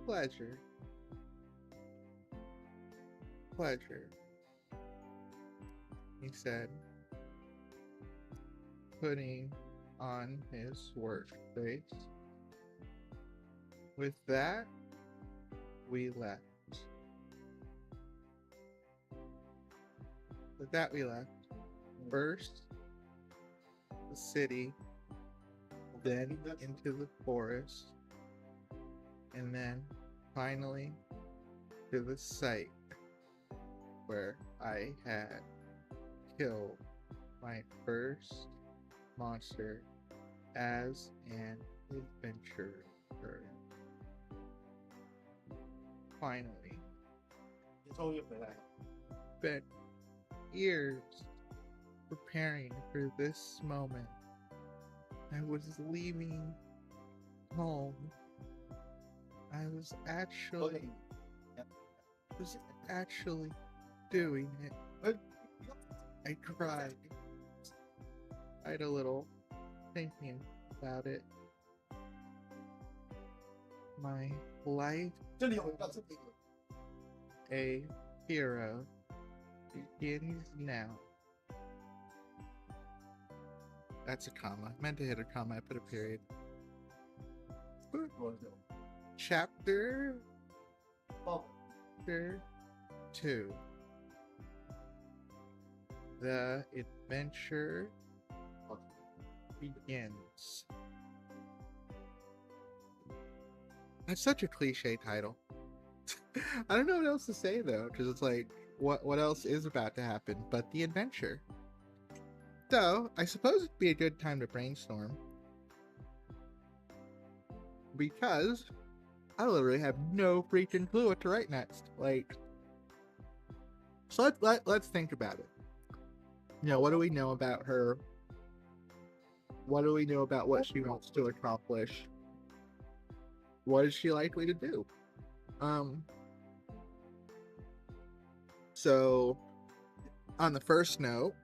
Pleasure. Pleasure, he said, putting on his work face. With that, we left. First, the city, then into the forest, and then finally to the site where I had killed my first monster as an adventurer. Finally, spent years preparing for this moment. I was leaving home. I was actually doing it. I cried. I had a little thinking about it. My life, a hero, begins now. That's a comma. I meant to hit a comma. I put a period. Chapter 2. The adventure begins. That's such a cliche title. I don't know what else to say though, because it's like, what else is about to happen but the adventure? So, I suppose it'd be a good time to brainstorm. Because I literally have no freaking clue what to write next. Like, so let's think about it. You know, what do we know about her? What do we know about what she wants to accomplish? What is she likely to do? So on the first note,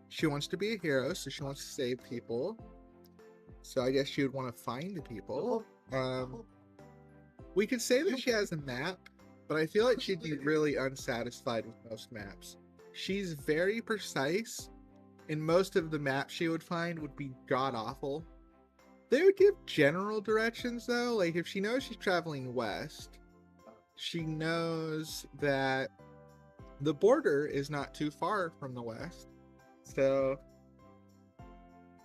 she wants to be a hero, so she wants to save people. So I guess she would want to find people. We could say that she has a map, but I feel like she'd be really unsatisfied with most maps. She's very precise, and most of the maps she would find would be god-awful. They would give general directions, though. Like, if she knows she's traveling west, she knows that the border is not too far from the west. So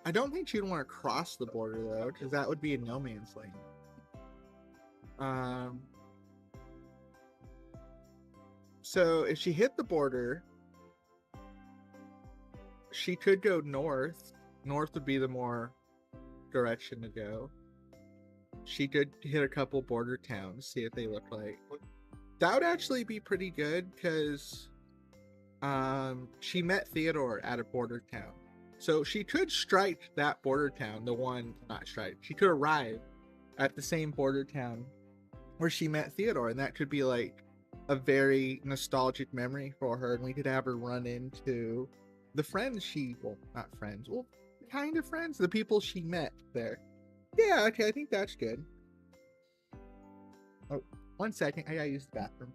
I don't think she'd want to cross the border, though, because that would be a no man's land. So if she hit the border, she could go north. North would be the more direction to go. She could hit a couple border towns, see what they look like. That would actually be pretty good, because she met Theodore at a border town. So she could strike that border town, she could arrive at the same border town where she met Theodore, and that could be like a very nostalgic memory for her, and we could have her run into the friends kind of friends, the people she met there. Yeah, okay, I think that's good. Oh, 1 second, I gotta use the bathroom.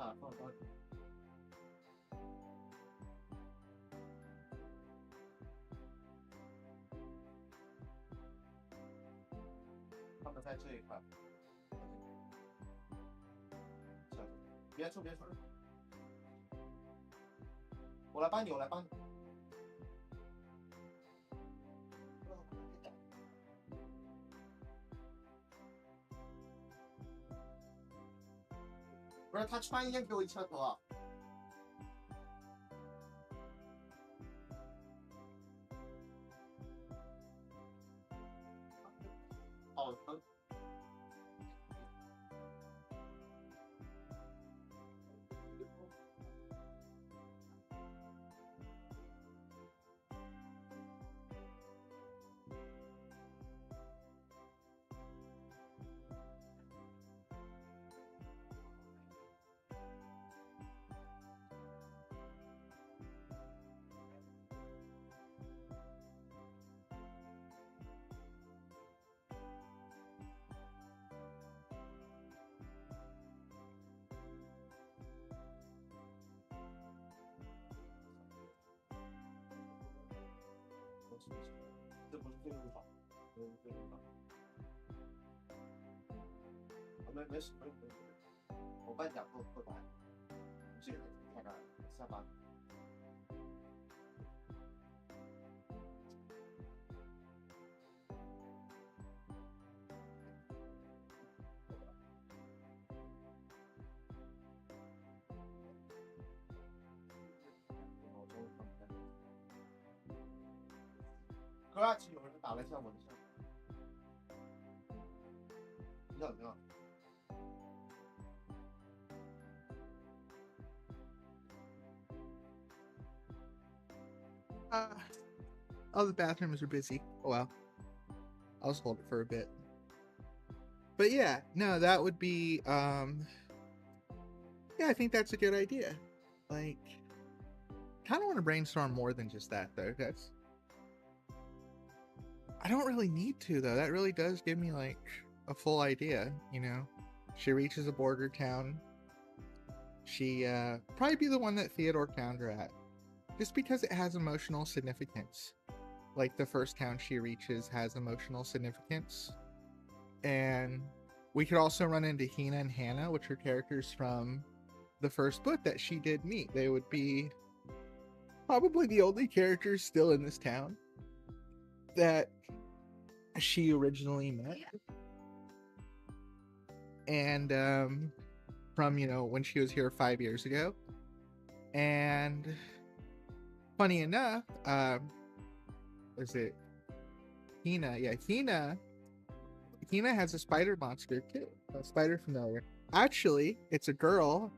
他们在这一块。别出，我来帮你。不是他穿烟给我一车头啊！好疼。这不是最入法，没事，我帮你讲后台，这个看看下班。隔2期有人打了一下我的项目，你好。All the bathrooms are busy. Oh well. I'll just hold it for a bit. But yeah, no, that would be yeah, I think that's a good idea. Like, kind of want to brainstorm more than just that though. I don't really need to though. That really does give me like a full idea, you know. She reaches a border town. She probably be the one that Theodore found her at, just because it has emotional significance. Like the first town she reaches has emotional significance. And we could also run into Hina and Hannah, which are characters from the first book that she did meet. They would be probably the only characters still in this town that she originally met. And from, you know, when she was here 5 years ago. And funny enough, is it Hina? Yeah, Hina has a spider monster too, a spider familiar. Actually, it's a girl.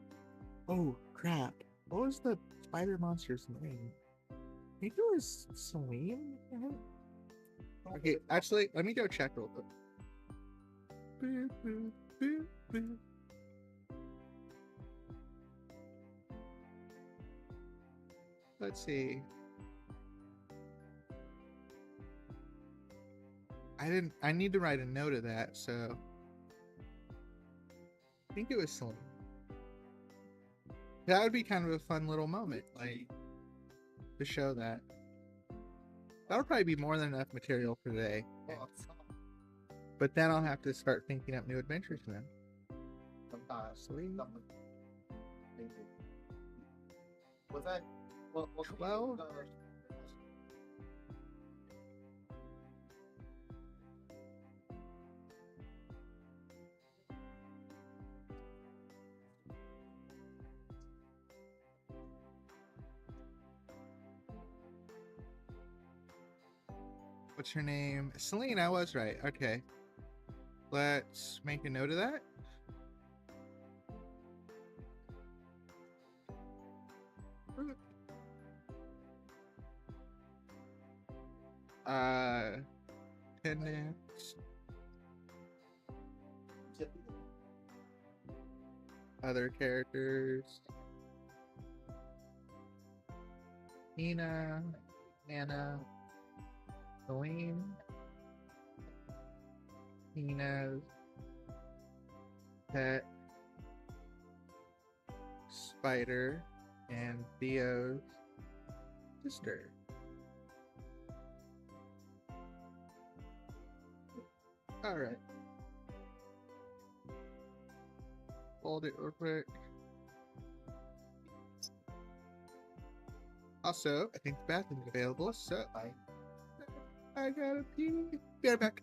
Oh crap! What was the spider monster's name? I think it was Celine. Okay, actually, let me go check real quick. Boop, boop, boop, boop. Let's see. I need to write a note of that, so I think it was Celine. That would be kind of a fun little moment, like, to show that. That'll probably be more than enough material for today. But then I'll have to start thinking up new adventures then. Celine. 12. What's her name? Celine, I was right. Okay. Let's make a note of that. Attendance. Other characters. Nina, Anna, Celine, Nina's pet, spider and Theo's sister. All right. Hold it real quick. Also, I think the bathroom is available, so I gotta pee. Be right back.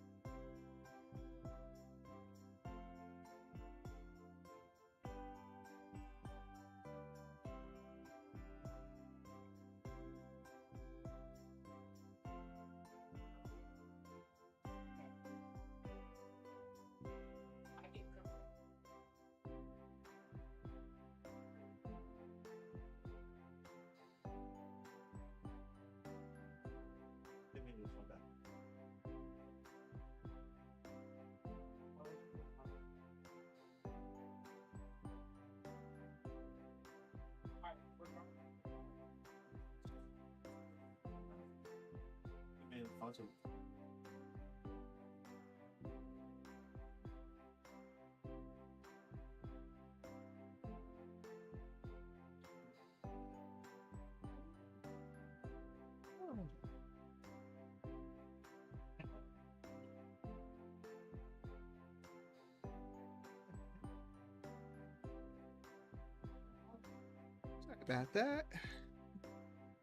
Sorry about that.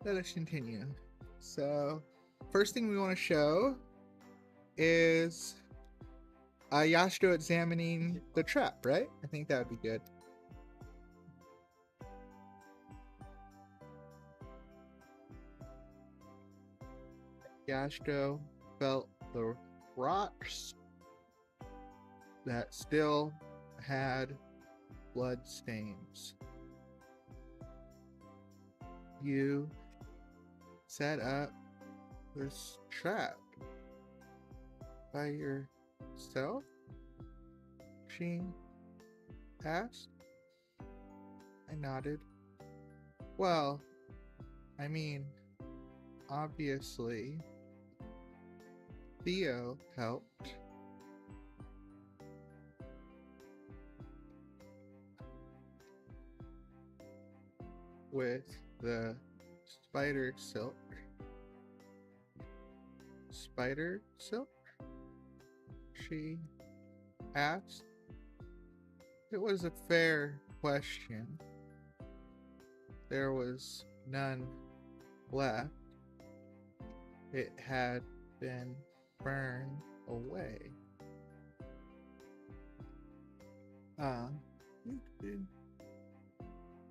Let us continue. So, first thing we want to show is Yashiro examining the trap, right? I think that would be good. Yashiro felt the rocks that still had blood stains. You set up this trap by yourself? She asked. I nodded. Well, I mean, obviously, Theo helped. With the spider silk. Spider silk? She asked. It was a fair question. There was none left. It had been burned away.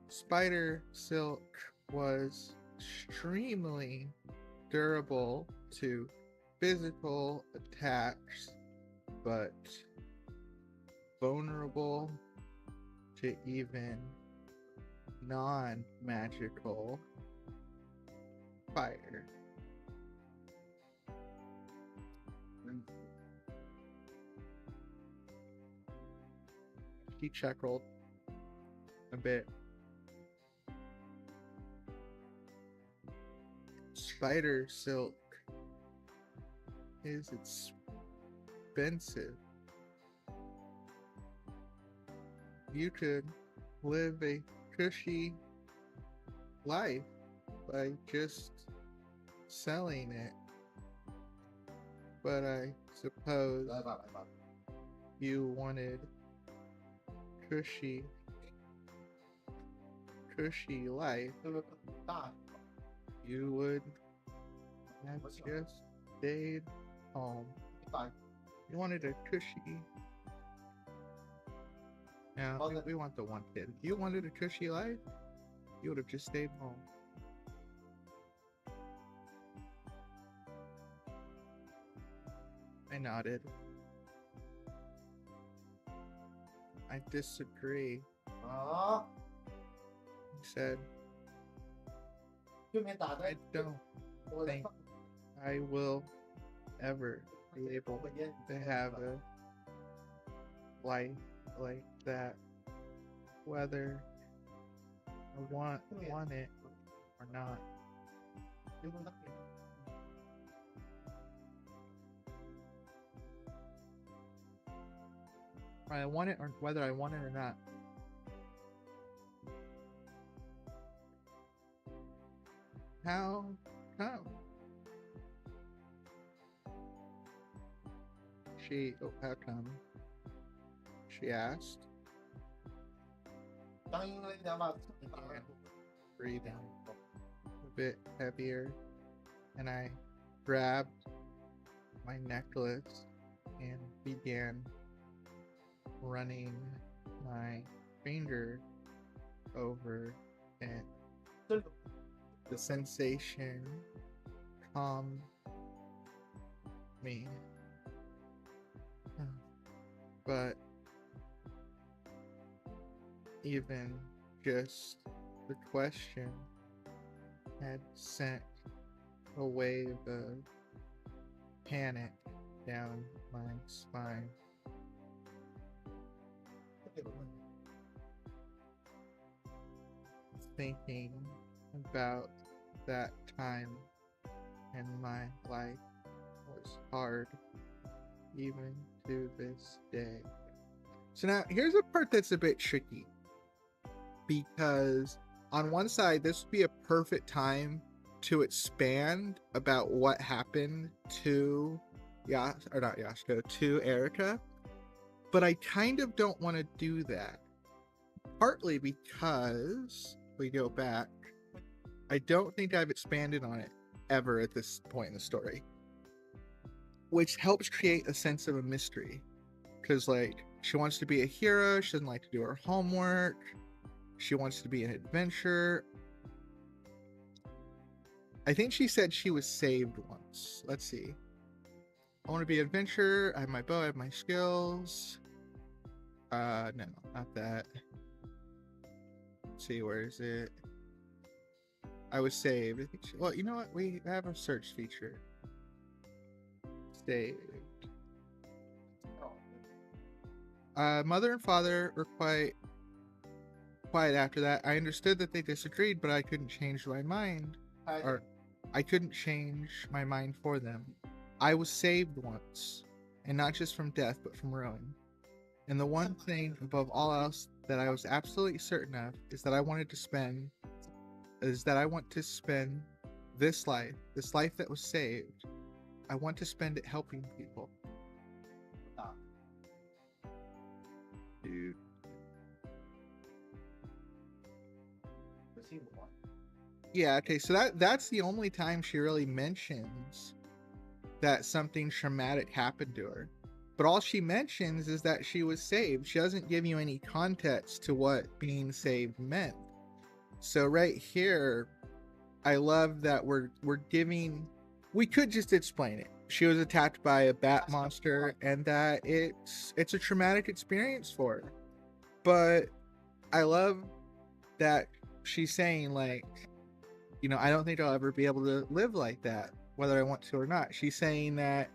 Spider silk was extremely durable to physical attacks, but vulnerable to even non-magical fire. He chuckled a bit. Spider silk is expensive. You could live a cushy life by just selling it. But I suppose you wanted cushy life. You would have just stayed home. You wanted a cushy. Yeah, we want the one kid. If you wanted a cushy life, you would have just stayed home. I nodded. I disagree. He said, I don't think I will ever be able to have a life like that, whether I want it or not. I want it, or whether I want it or not. How come? How come? She asked. 当因为两把子你把 And breathing a bit heavier, and I grabbed my necklace and began running my finger over it. 这个 The sensation calmed me, but even just the question had sent a wave of panic down my spine. 这个问题 Thinking about that time in my life was hard, even to this day. So now here's a part that's a bit tricky, because on one side, this would be a perfect time to expand about what happened to to Erika, but I kind of don't want to do that. Partly because we go back, I don't think I've expanded on it ever at this point in the story, which helps create a sense of a mystery. Because, like, she wants to be a hero, she doesn't like to do her homework, she wants to be an adventurer. I think she said she was saved once. Let's see. I want to be an adventurer, I have my bow, I have my skills. No, not that. Let's see, where is it? I was saved. I think well, you know what? We have a search feature. Saved. Mother and father were quite quiet after that. I understood that they disagreed, but I couldn't change my mind. Or I couldn't change my mind for them. I was saved once, and not just from death, but from ruin. And the one thing above all else that I was absolutely certain of is that I want to spend this life that was saved, I want to spend it helping people. Dude. Yeah, okay, so that's the only time she really mentions that something traumatic happened to her. But all she mentions is that she was saved. She doesn't give you any context to what being saved meant. So right here, I love that we could just explain it. She was attacked by a bat monster, and that it's a traumatic experience for her. But I love that she's saying, like, you know, I don't think I'll ever be able to live like that, whether I want to or not. She's saying that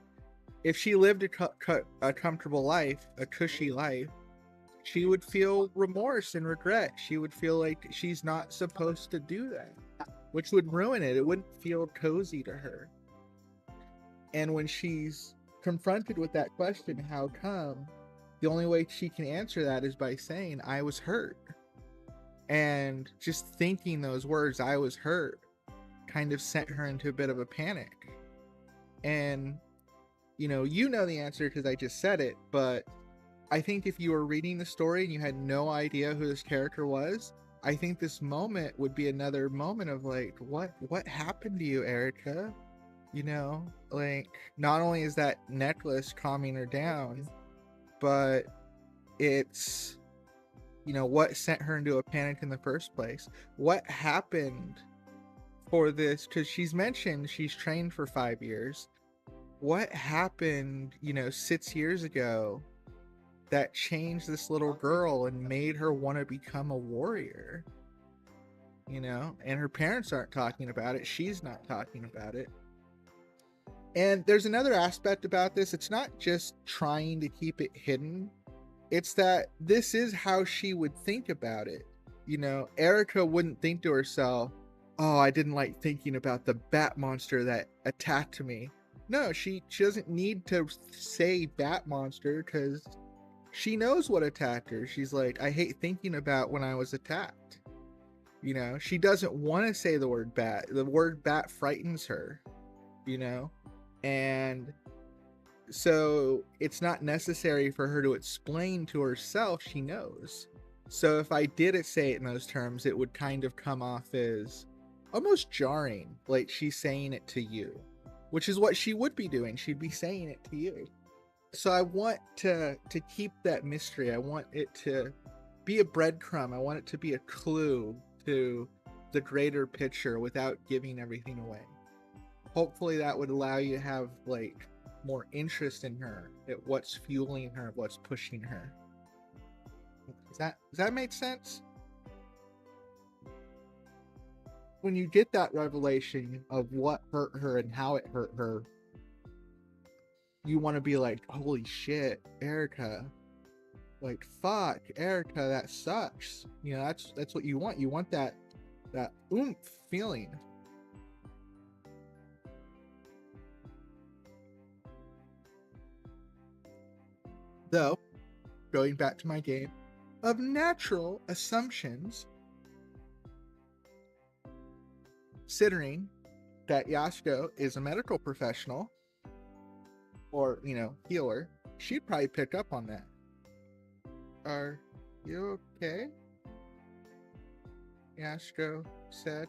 if she lived a comfortable life, a cushy life, she would feel remorse and regret. She would feel like she's not supposed to do that, which would ruin it. It wouldn't feel cozy to her. And when she's confronted with that question, how come, the only way she can answer that is by saying, I was hurt. And just thinking those words, I was hurt, kind of sent her into a bit of a panic. And, you know the answer because I just said it, but I think if you were reading the story and you had no idea who this character was, I think this moment would be another moment of like, what happened to you, Erika? You know, like, not only is that necklace calming her down, but it's, you know, what sent her into a panic in the first place? What happened for this? Because she's mentioned she's trained for 5 years. What happened, 6 years ago that changed this little girl and made her want to become a warrior? And her parents aren't talking about it. She's not talking about it. And there's another aspect about this. It's not just trying to keep it hidden. It's that this is how she would think about it. Erika wouldn't think to herself, oh, I didn't like thinking about the bat monster that attacked me. No, she doesn't need to say bat monster because she knows what attacked her. She's like, I hate thinking about when I was attacked. You know, she doesn't want to say the word bat. The word bat frightens her, you know? And so it's not necessary for her to explain to herself, she knows. So if I did say it in those terms, it would kind of come off as almost jarring, like she's saying it to you, which is what she would be doing. She'd be saying it to you. So I want to keep that mystery. I want it to be a breadcrumb. I want it to be a clue to the greater picture without giving everything away. Hopefully that would allow you to have like more interest in her, at what's fueling her, what's pushing her. Does that make sense? When you get that revelation of what hurt her and how it hurt her, you want to be like, holy shit, Erika. Like, fuck, Erika, that sucks. You know, that's what you want. You want that oomph feeling. Though, going back to my game of natural assumptions, considering that Yasuko is a medical professional, or, you know, healer, she'd probably pick up on that. Are you okay? Yasuko said.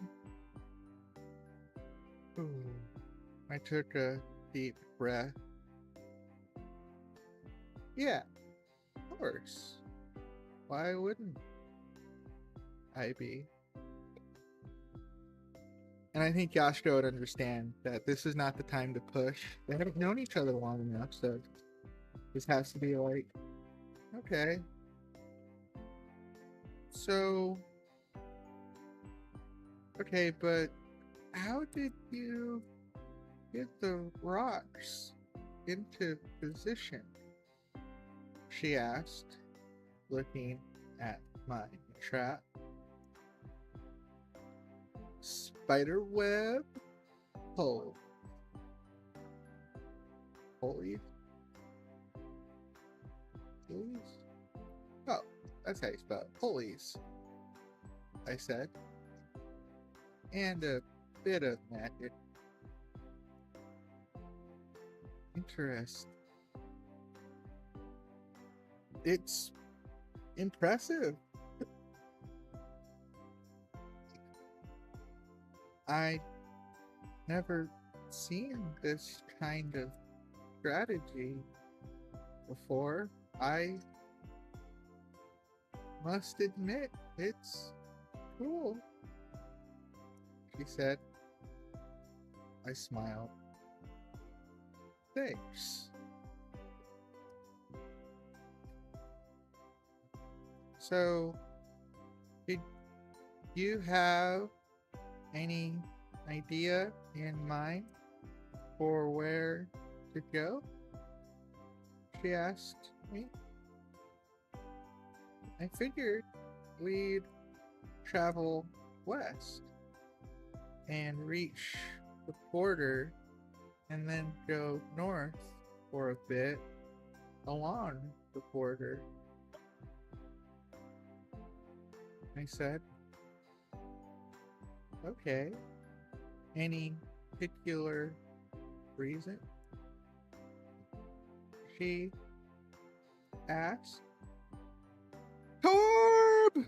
Ooh. I took a deep breath. Yeah, of course. Why wouldn't I be? And I think Yasuko would understand that this is not the time to push. They haven't known each other long enough, so this has to be like, okay. So, okay, but how did you get the rocks into position? She asked, looking at my trap. Spider web pull. Pulleys? Pulleys? Oh, that's how you spell it. Pulleys, I said. And a bit of magic. Interesting. It's impressive. I never seen this kind of strategy before. I must admit, it's cool, she said. I smiled. Thanks. So, did you have any idea in mind for where to go? She asked me. I figured we'd travel west and reach the border and then go north for a bit along the border. I said, okay. Any particular reason? She asked. Torb!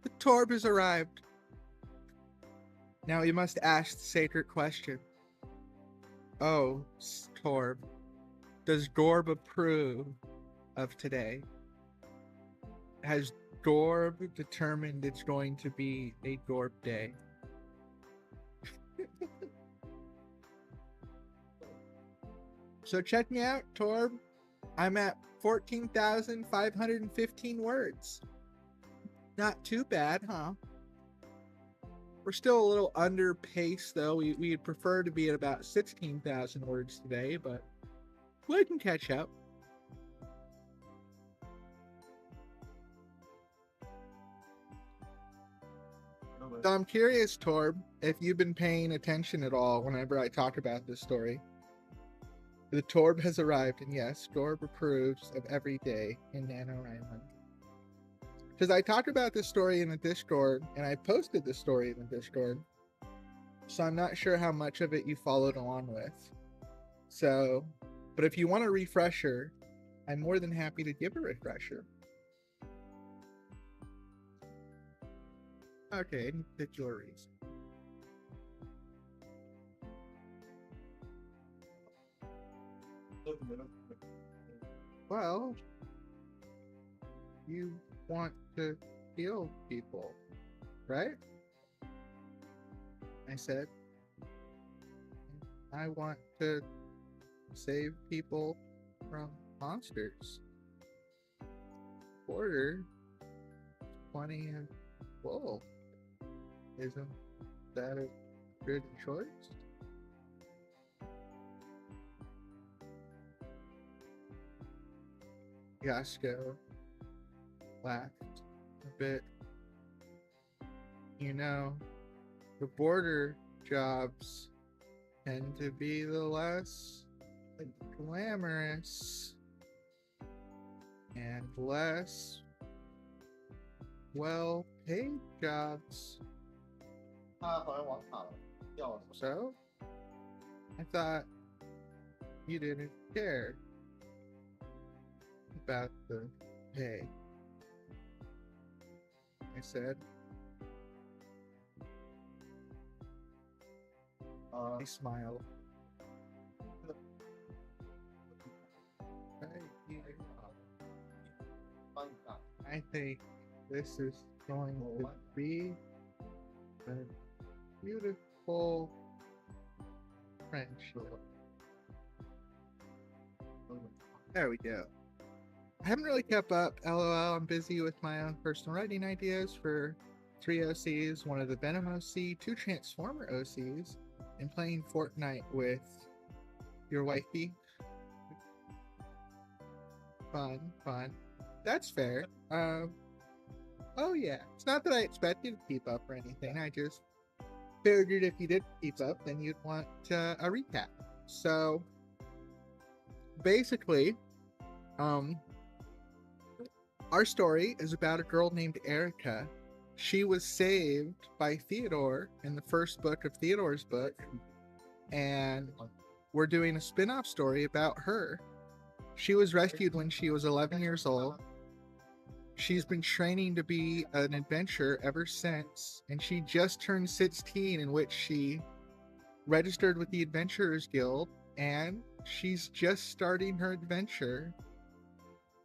The Torb has arrived. Now you must ask the sacred question. Oh, Torb, does Dorb approve of today? Has Dorb determined it's going to be a Dorb day? So check me out, Torb. I'm at 14,515 words. Not too bad, huh? We're still a little under pace, though. We'd prefer to be at about 16,000 words today, but we can catch up. So I'm curious, Torb, if you've been paying attention at all whenever I talk about this story. The Torb has arrived, and yes, Torb approves of every day in Nanowrimo. Because I talked about this story in the Discord, and I posted the story in the Discord. So I'm not sure how much of it you followed along with. So, but if you want a refresher, I'm more than happy to give a refresher. Okay, any particular reason? Well, you want to heal people, right? I said, I want to save people from monsters. Border, plenty of full. Isn't that a good choice? Yasko laughed a bit. You know, the border jobs tend to be the less glamorous and less well-paid jobs. So, I thought you didn't care about the pay. I said. He smiled. I think this is going to be a beautiful friendship. There we go. I haven't really kept up. LOL, I'm busy with my own personal writing ideas for 3 OCs, one of the Venom OC, 2 Transformer OCs, and playing Fortnite with your wifey. Fun. That's fair. Oh yeah. It's not that I expect you to keep up or anything. I just figured if you didn't keep up, then you'd want a recap. So basically, our story is about a girl named Erika. She was saved by Theodore in the first book of Theodore's book, and we're doing a spin-off story about her. She was rescued when she was 11 years old. She's been training to be an adventurer ever since, and she just turned 16, in which she registered with the Adventurers Guild, and she's just starting her adventure.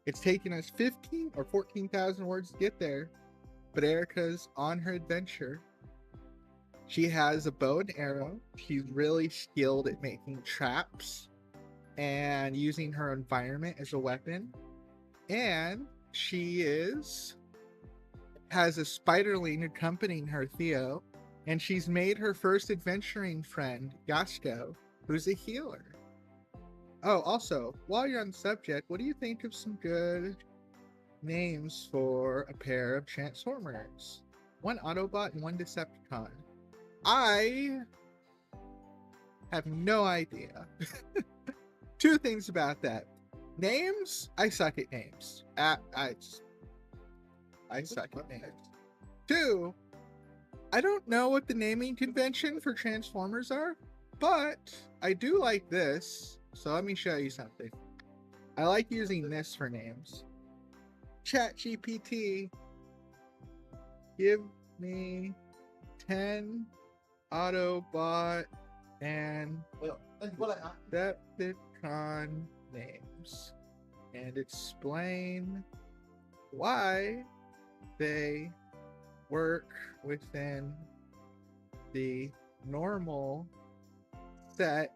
It's taken us 15 or 14,000 words to get there, but Erika's on her adventure. She has a bow and arrow. She's really skilled at making traps and using her environment as a weapon. And she has a spiderling accompanying her, Theo, and she's made her first adventuring friend, Yasko, who's a healer. Oh, also, while you're on the subject, what do you think of some good names for a pair of Transformers? One Autobot and one Decepticon. I have no idea. 2 things about that. Names, I suck at names. I suck at names. 2, I don't know what the naming convention for Transformers are, but I do like this. So let me show you something. I like using this for names. ChatGPT, give me 10 Autobot and Decepticon names and explain why they work within the normal set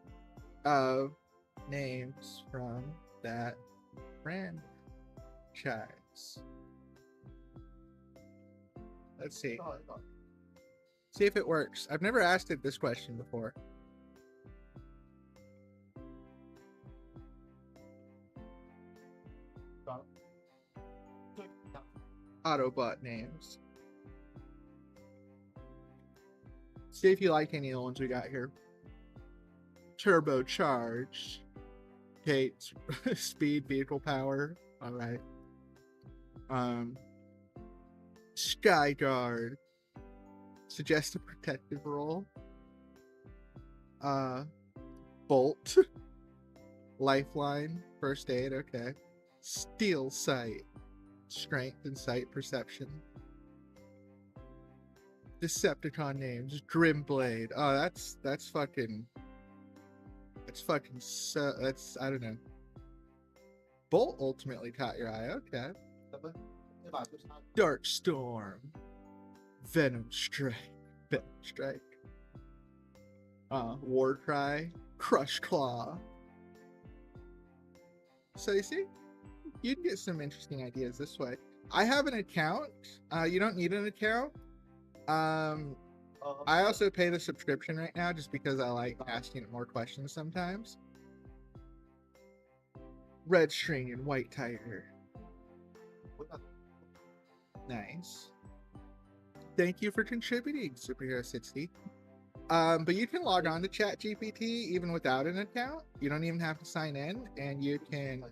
of names from that franchise. Let's see. See if it works. I've never asked it this question before. Autobot names. See if you like any of the ones we got here. Turbocharged. Kate's speed, vehicle power. All right. Sky Guard. Suggest a protective role. Bolt. Lifeline. First aid, okay. Steel Sight. Strength and sight perception. Decepticon names. Grimblade. Oh, that's fucking... That's fucking so... That's... I don't know. Bolt ultimately caught your eye, okay. Dark Storm. Venom Strike. Venom Strike. War Cry. Crush Claw. So you see, you can get some interesting ideas this way. I have an account. You don't need an account. I also pay the subscription right now just because I like asking it more questions sometimes. Red String and White Tiger. Nice. Thank you for contributing, Superhero 60. But you can log on to ChatGPT even without an account. You don't even have to sign in, and you can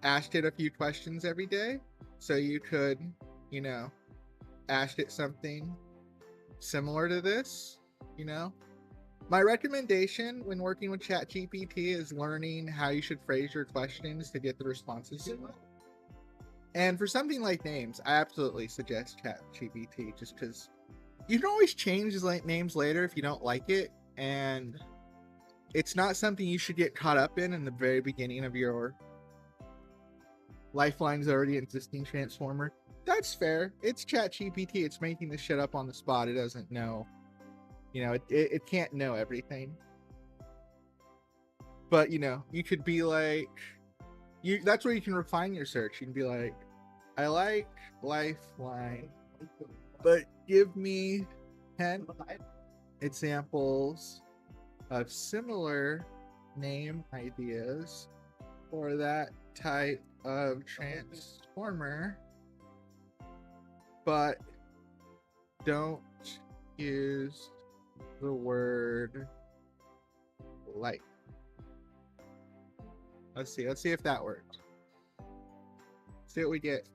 ask it a few questions every day. So you could, you know, ask it something similar to this, you know. My recommendation when working with ChatGPT is learning how you should phrase your questions to get the responses you want. And for something like names, I absolutely suggest ChatGPT just because you can always change names later if you don't like it, and it's not something you should get caught up in the very beginning of your Lifeline's already existing Transformer. That's fair. It's ChatGPT. It's making this shit up on the spot. It doesn't know. You know, it can't know everything. But, you know, you could be like... that's where you can refine your search. You can be like, I like Lifeline, but give me 10 examples of similar name ideas for that type of Transformer, but don't use the word light. Let's see if that works. See what we get.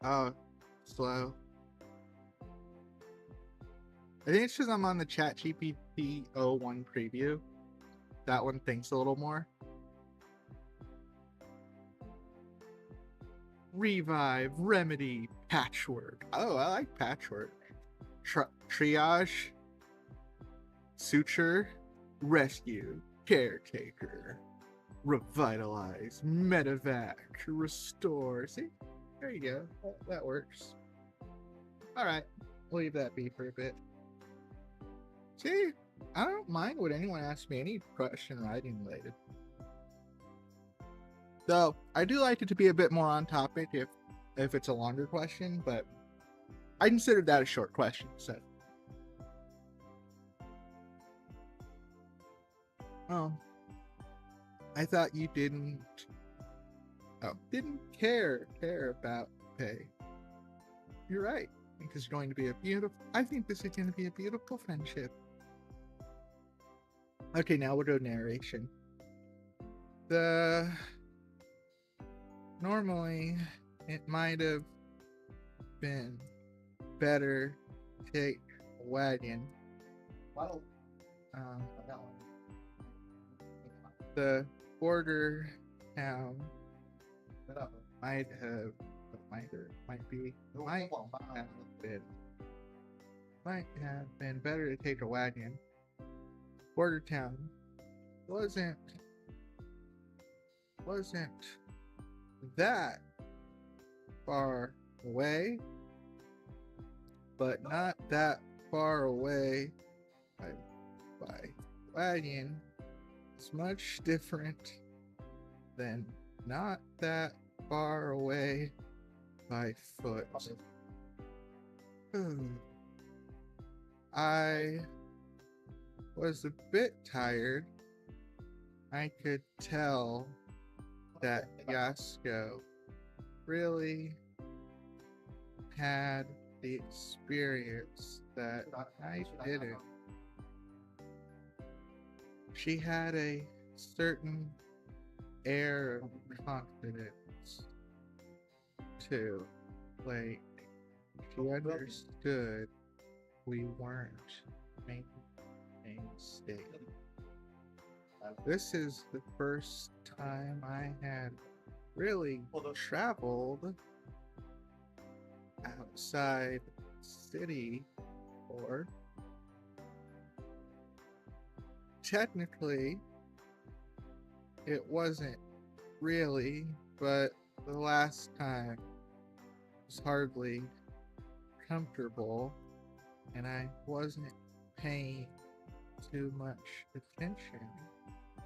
Oh, slow. I think it's because I'm on the ChatGPT 01 preview. That one thinks a little more. Revive, Remedy, Patchwork. Oh, I like Patchwork. Triage, Suture, Rescue, Caretaker, Revitalize, Medevac, Restore. See? There you go. That works. Alright, we'll leave that be for a bit. See, I don't mind what anyone asks me, any question writing related. Though, I do like it to be a bit more on topic if it's a longer question, but I considered that a short question, so. Oh. I thought you didn't care about pay. You're right. I think this is going to be I think this is going to be a beautiful friendship. Okay, now we'll go narration. Normally, it might have been better to take a wagon. The border town might have been better to take a wagon. Border town wasn't that far away, but not that far away by wagon. It's much different than not that far away by foot. I was a bit tired. I could tell that Yasko really had the experience that I didn't. She had a certain air of confidence too. Like, she understood we weren't making a mistake. This is the first time I had really traveled outside the city, or technically it wasn't really, but the last time was hardly comfortable and I wasn't paying too much attention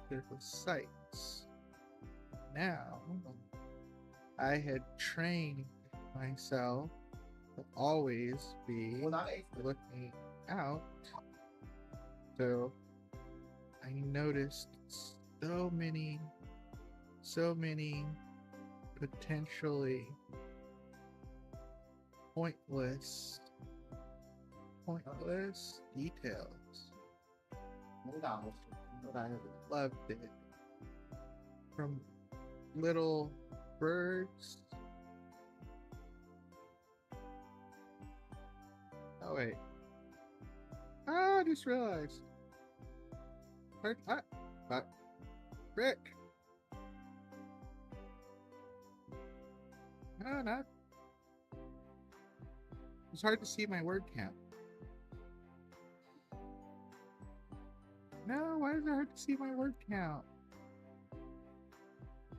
to the sights. Now, I had trained myself to always be looking out, so I noticed so many potentially pointless details. But I loved it. From little birds. Oh wait. Oh, I just realized. Rick. No, not. It's hard to see my word count. No, why is it hard to see my word count?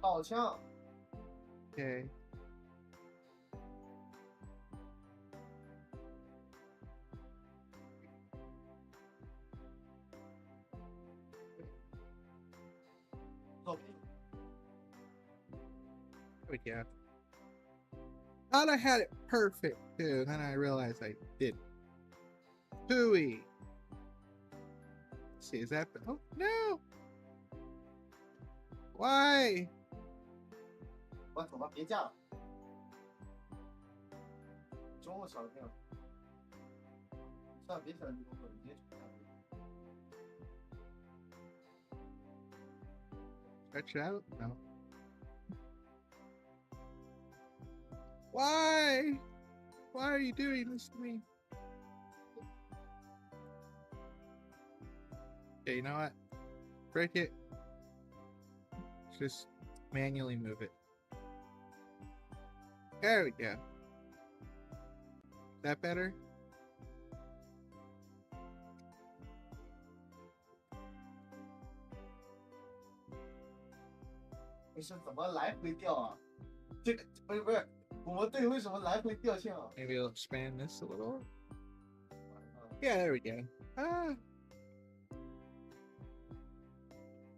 好像 Okay. There we go. Thought I had it perfect too, then I realized I didn't. Hooey. Let's see, is that the. Oh, no! Why? 我走吧，别架了。中午小朋友，算了，别想这么多，你直接去看。 Stretch it out? No. Why? Why are you doing this to me? Okay, you know what? Break it. Just manually move it. There we go. Is that better? 不是怎么来回掉啊？这个不是，我们队为什么来回掉线啊？ Maybe I'll expand this a little. Yeah, there we go. Ah.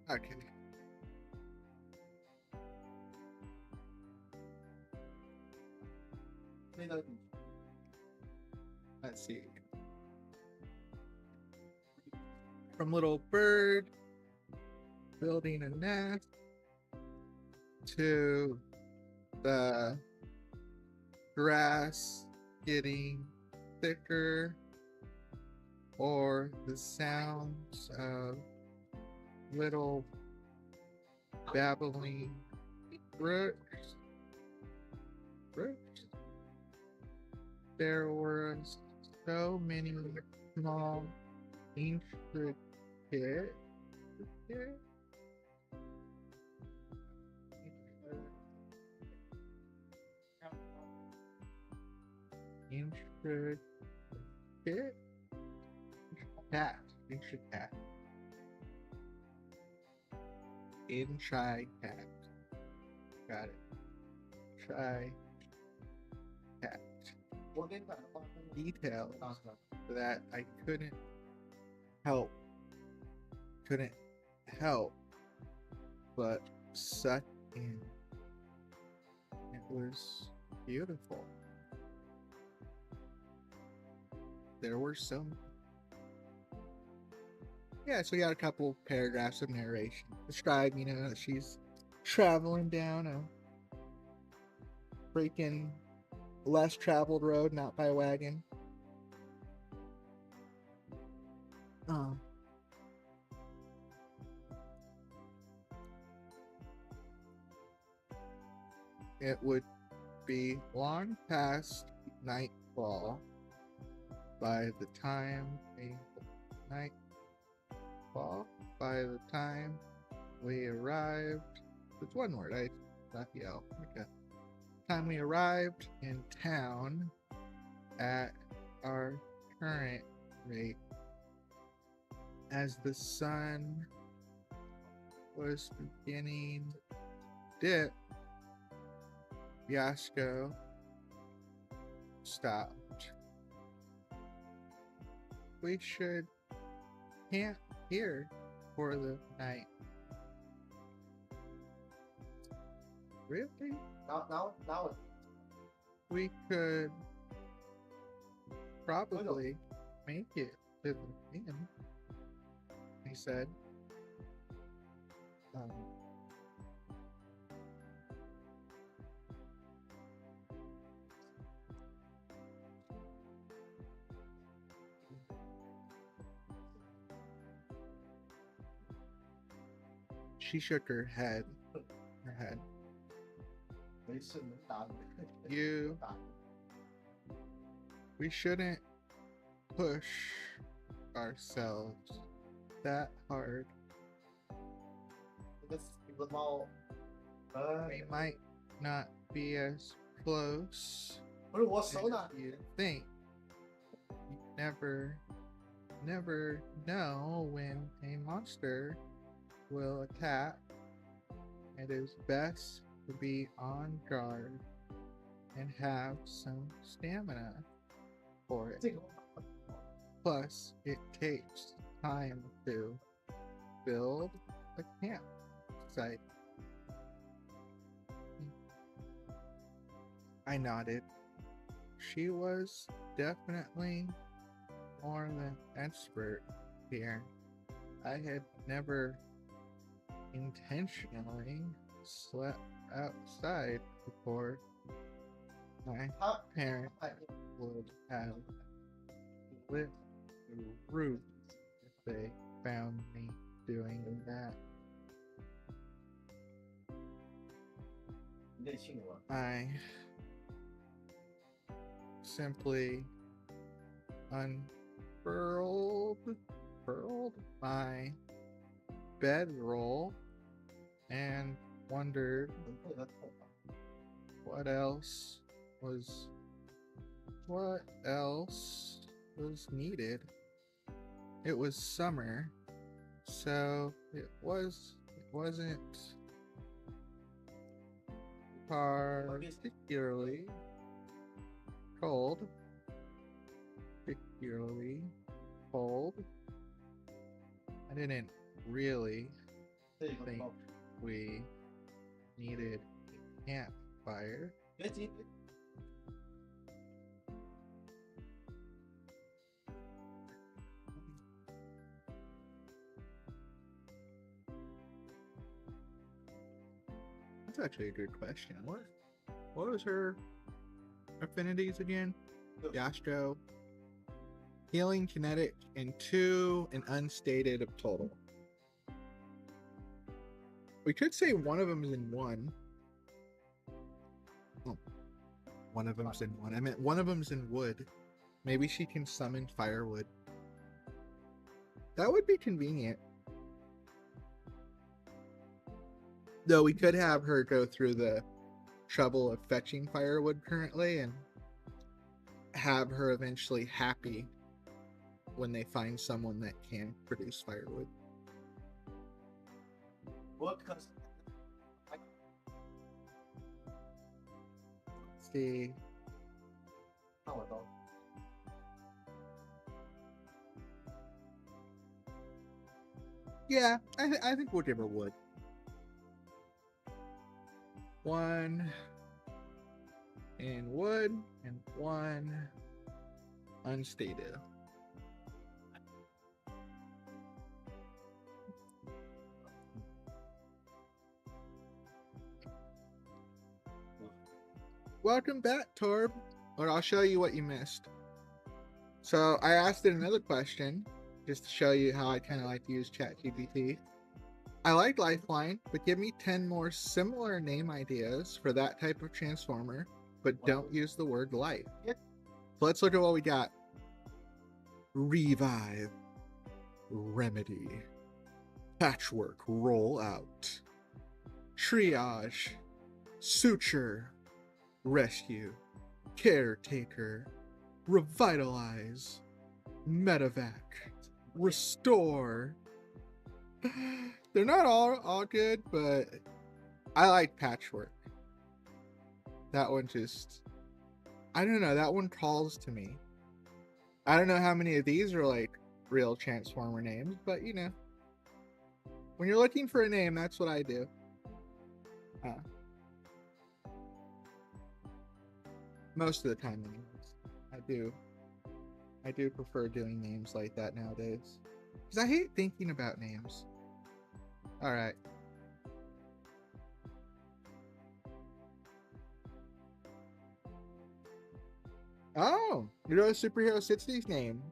Okay. Let's see. From little bird building a nest to the grass getting thicker, or the sounds of little babbling brooks. There were so many small intricate intricate. Got it. Details that I couldn't help but suck in. It was beautiful. There were some. Yeah, so we got a couple paragraphs of narration. Describe, that she's traveling down a freaking less traveled road, not by wagon. it would be long past nightfall by the time we arrived. It's one word. I not yell. Okay. Time we arrived in town at our current rate, as the sun was beginning to dip, Yasko stopped. We should camp here for the night. Really? Now, We could probably make it to the inn, he said. She shook her head. We shouldn't push ourselves that hard. We might not be as close as you think. You never know when a monster will attack. It is best to be on guard and have some stamina for it. Plus, it takes time to build a campsite. I nodded. She was definitely more than expert here. I had never intentionally slept outside before. My parents would have lit the roof if they found me doing that. I simply unfurled my bedroll and wondered what else was needed. It was summer, so it wasn't particularly cold. I didn't really think we needed a campfire. That's actually a good question. What was her affinities again? Yastro, healing, kinetic, and 2 and unstated of total. We could say one of them is in 1. Oh, one of them's in 1. I meant one of them's in wood. Maybe she can summon firewood. That would be convenient. Though we could have her go through the trouble of fetching firewood currently and have her eventually happy when they find someone that can produce firewood. Let's see. Yeah, I think we'll give her wood. 1 in wood and 1 unstated. Welcome back, Torb. Or I'll show you what you missed. So I asked it another question, just to show you how I kind of like to use ChatGPT. I like Lifeline, but give me 10 more similar name ideas for that type of Transformer, but don't use the word life. So let's look at what we got. Revive, Remedy, Patchwork Rollout, Triage, Suture, Rescue, Caretaker, Revitalize, Medevac, Restore. They're not all good, but I like Patchwork. That one just, I don't know, that one calls to me. I don't know how many of these are like real Transformer names, but you know, when you're looking for a name, that's what I do. Most of the time, anyways. I do prefer doing names like that nowadays, because I hate thinking about names. All right. Oh, you know a superhero Sitsy's name?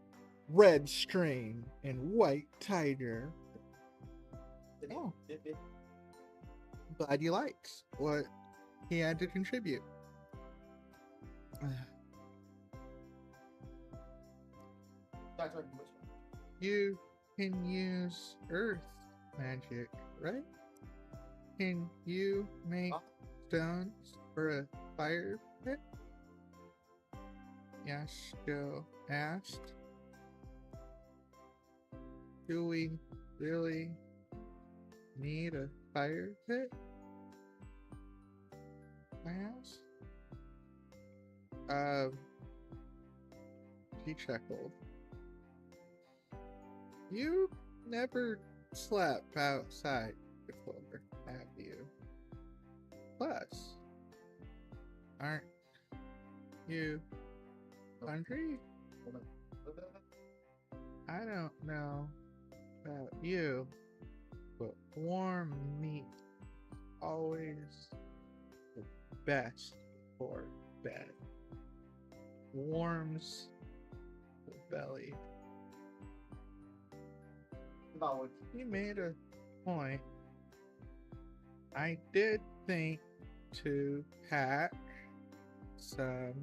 Red String and White Tiger. Oh. Glad you liked what he had to contribute. You can use earth magic, right? Can you make stones for a fire pit? Yashko asked. Do we really need a fire pit? I asked. He chuckled. You never slept outside before, have you? Plus, aren't you hungry? I don't know about you, but warm meat always the best for bed. Warms the belly. He made a point. I did think to pack some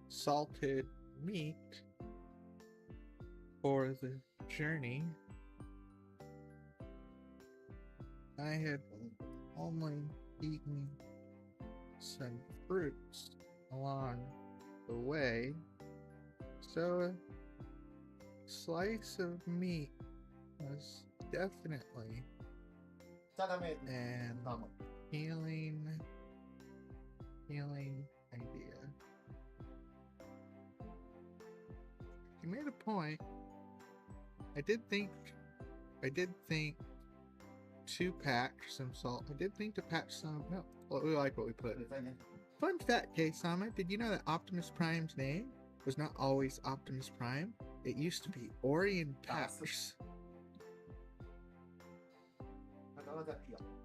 salted meat for the journey. I had only eaten some fruits along the way, so a slice of meat was definitely an healing idea. You made a point. I did think to pack some salt. I did think to pack some. No, we like what we put. Fun fact, K-Sama, did you know that Optimus Prime's name was not always Optimus Prime? It used to be Orion Pax.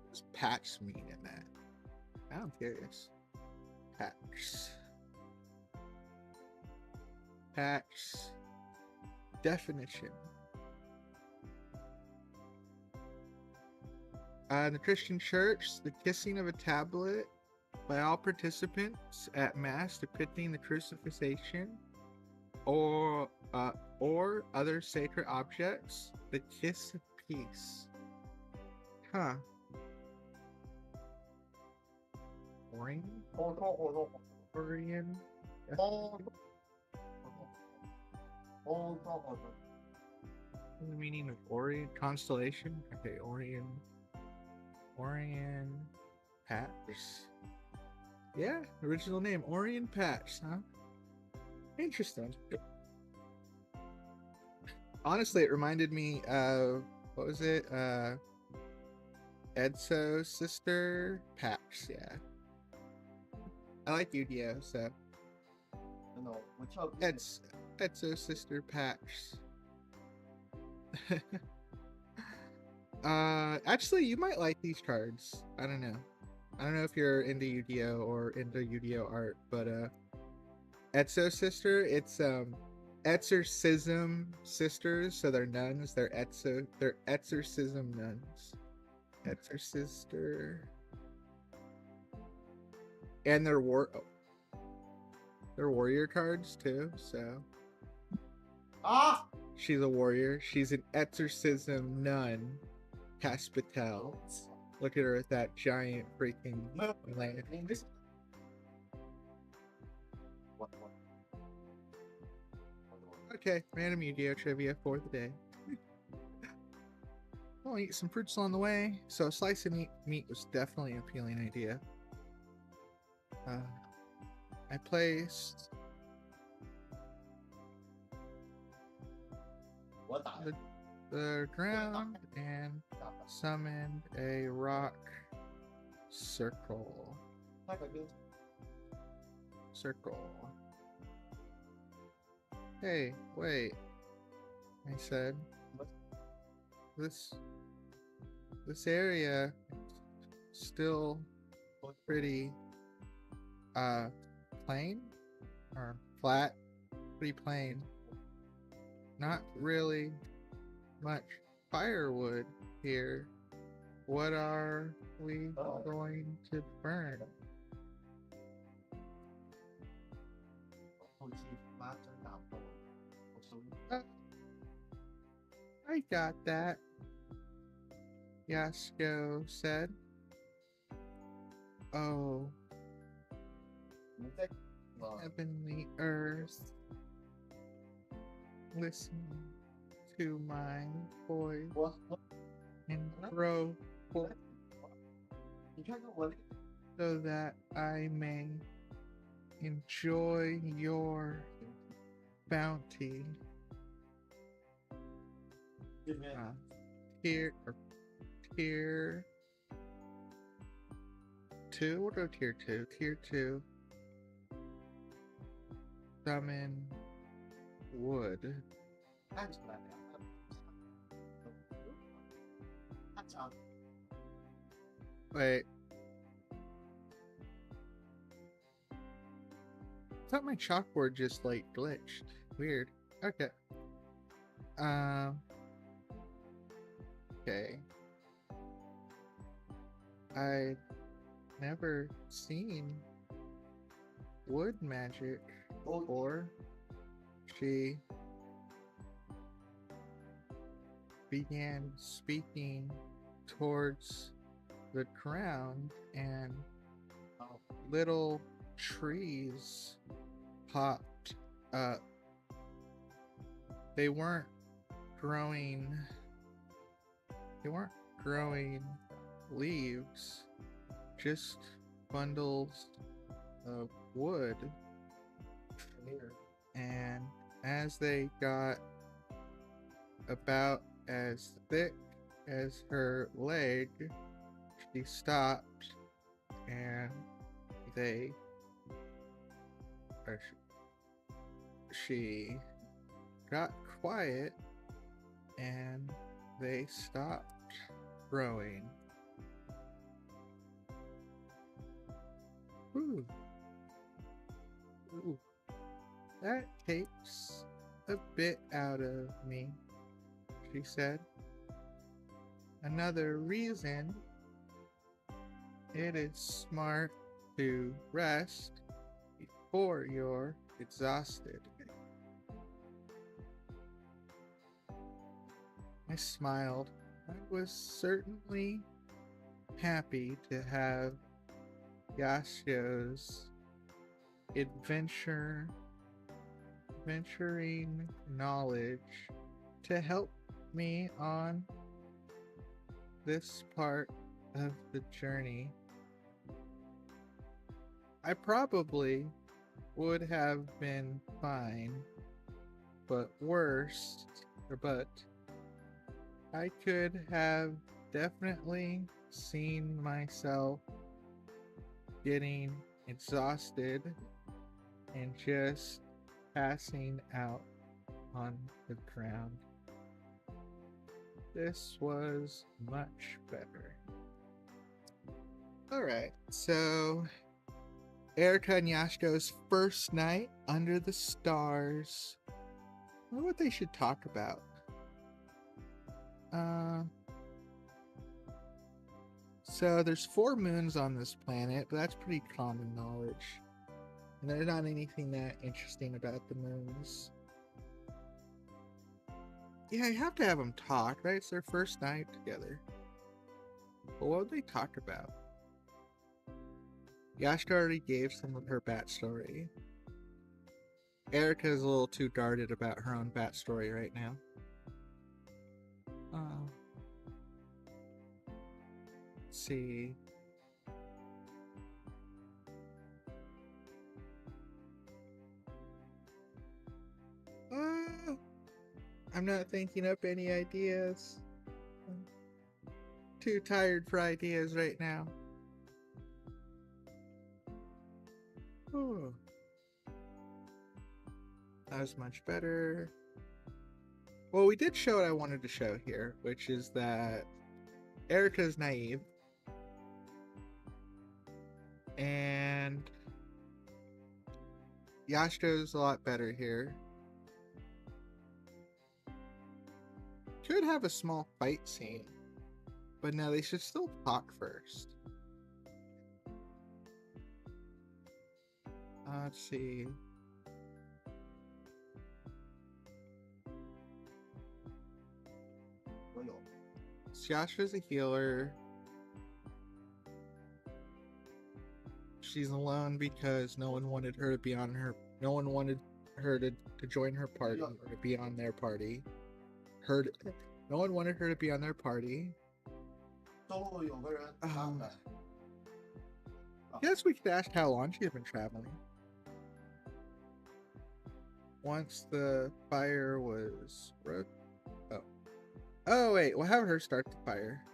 What's Pax mean in that? I'm curious. Pax. Definition. In the Christian Church, the kissing of a tablet by all participants at Mass depicting the crucifixion or other sacred objects, the kiss of peace. Huh. Orion? Orion? The meaning of Orion? Constellation? Okay, Orion Patch. Yeah, original name, Orion Patch, huh? Interesting. Honestly, it reminded me of, what was it? Edso's sister, Patch, yeah. I like Yu-Gi-Oh, so. Edso's sister, Patch. Actually, you might like these cards. I don't know. I don't know if you're into Yu-Gi-Oh or into Yu-Gi-Oh art, but Etso's sister, it's exorcism sisters, so they're nuns. They're exorcism nuns. Exorcister. And they're warrior cards too, so she's a warrior. She's an exorcism nun. Caspitel. Look at her with that giant freaking lance. Okay, random Yu-Gi-Oh trivia for the day. I'll eat some fruits along the way. So a slice of meat was definitely an appealing idea. I placed the ground and summoned a rock circle. Hey, wait. I said this area still pretty plain or flat, pretty plain. Not really much firewood here. What are we going to burn? I got that, Yasuko said. Oh, heavenly earth, listen to my voice and grow forth so that I may enjoy your bounty. Tier 2. We'll go tier 2. Tier 2. Summon wood. Wait. I thought my chalkboard just like glitched. Weird. Okay. Okay. I never seen wood magic before. She began speaking towards the ground, and little trees popped up. They weren't growing leaves, just bundles of wood. And as they got about as thick as her leg, she stopped and she got quiet and they stopped growing. Ooh. That takes a bit out of me, she said. Another reason it is smart to rest before you're exhausted. I smiled. I was certainly happy to have Yasuo's adventuring knowledge to help me on this part of the journey. I probably would have been fine, but I could have definitely seen myself getting exhausted and just passing out on the ground. This was much better. Alright, so Erika and Yasuko's first night under the stars. wonder what they should talk about. So there's 4 moons on this planet, but that's pretty common knowledge. And there's not anything that interesting about the moons. Yeah, you have to have them talk, right? It's their first night together. But what would they talk about? Yashka already gave some of her bat story. Erika is a little too guarded about her own bat story right now. Let's see. I'm not thinking up any ideas. I'm too tired for ideas right now. Oh. That was much better. Well, we did show what I wanted to show here, which is that Erika's naive. And Yashko's a lot better here. Could have a small fight scene, but no, they should still talk first. Let's see. Yashka's a healer. She's alone because no one wanted her to be on her. No one wanted her to join her party or to be on their party. No one wanted her to be on their party. Guess we could ask how long she's been traveling. Once the fire was... Oh, wait. We'll have her start the fire.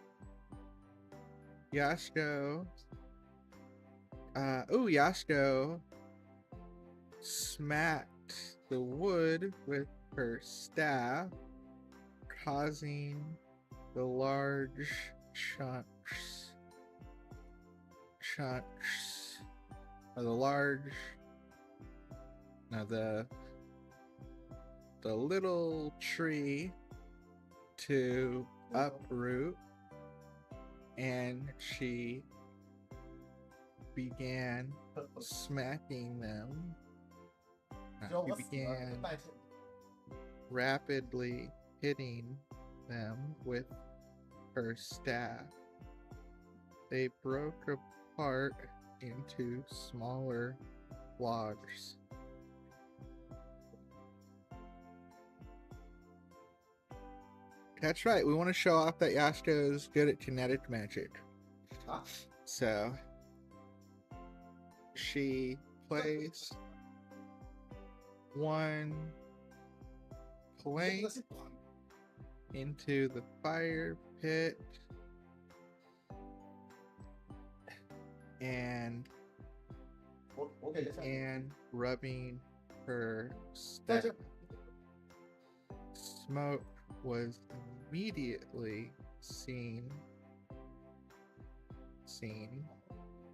Yashko... Yashko smacked the wood with her staff, causing the large chunks of the little tree to uproot, and she began smacking them. She began rapidly hitting them with her staff. They broke apart into smaller logs. That's right, we want to show off that Yashko is good at kinetic magic. So she placed one plank into the fire pit and rubbing her staff. Smoke was immediately seen,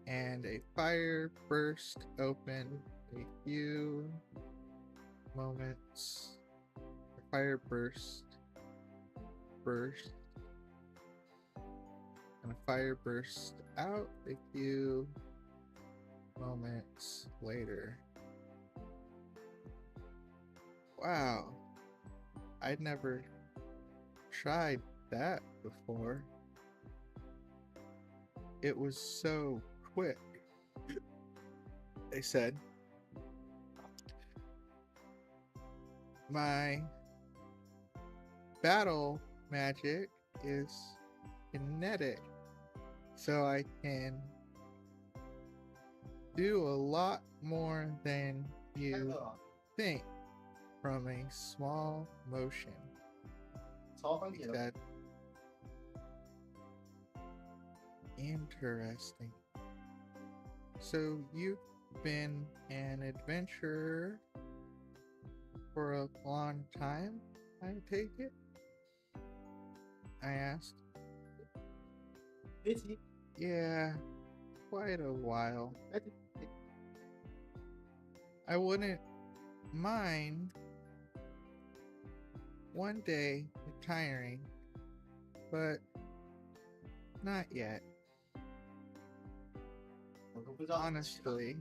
and a fire burst open a few moments. The fire burst, and a fire burst out a few moments later. Wow, I'd never tried that before. It was so quick, they said. My battle magic is kinetic, so I can do a lot more than you think from a small motion. He said, interesting. So you've been an adventurer for a long time, I take it? I asked. Yeah, quite a while. I wouldn't mind one day retiring, but not yet. 我都不知道。 Honestly,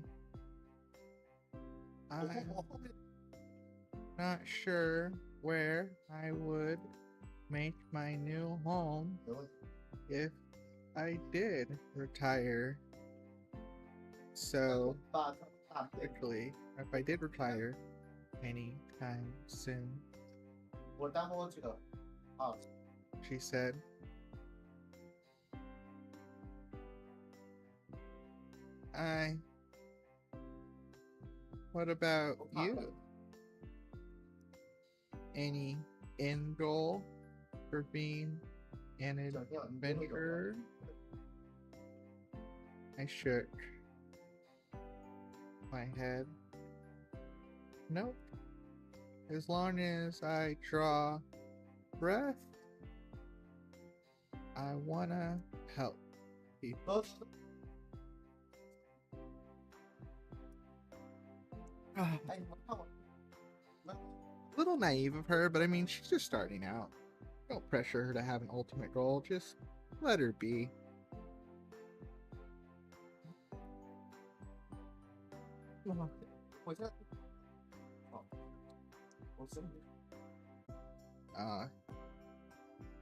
我 I'm 后面 not sure where I would make my new home 没问题。 if I did retire so 大便， quickly, if I did retire anytime soon, 我担保这个啊， she said. What about you? Any end goal for being an adventurer? I shook my head. Nope. As long as I draw breath, I wanna help people. 都 Ah, 哎，你们看我， little naive of her, but I mean, she's just starting out. Don't pressure her to have an ultimate goal. Just let her be. 我现在，好，我身体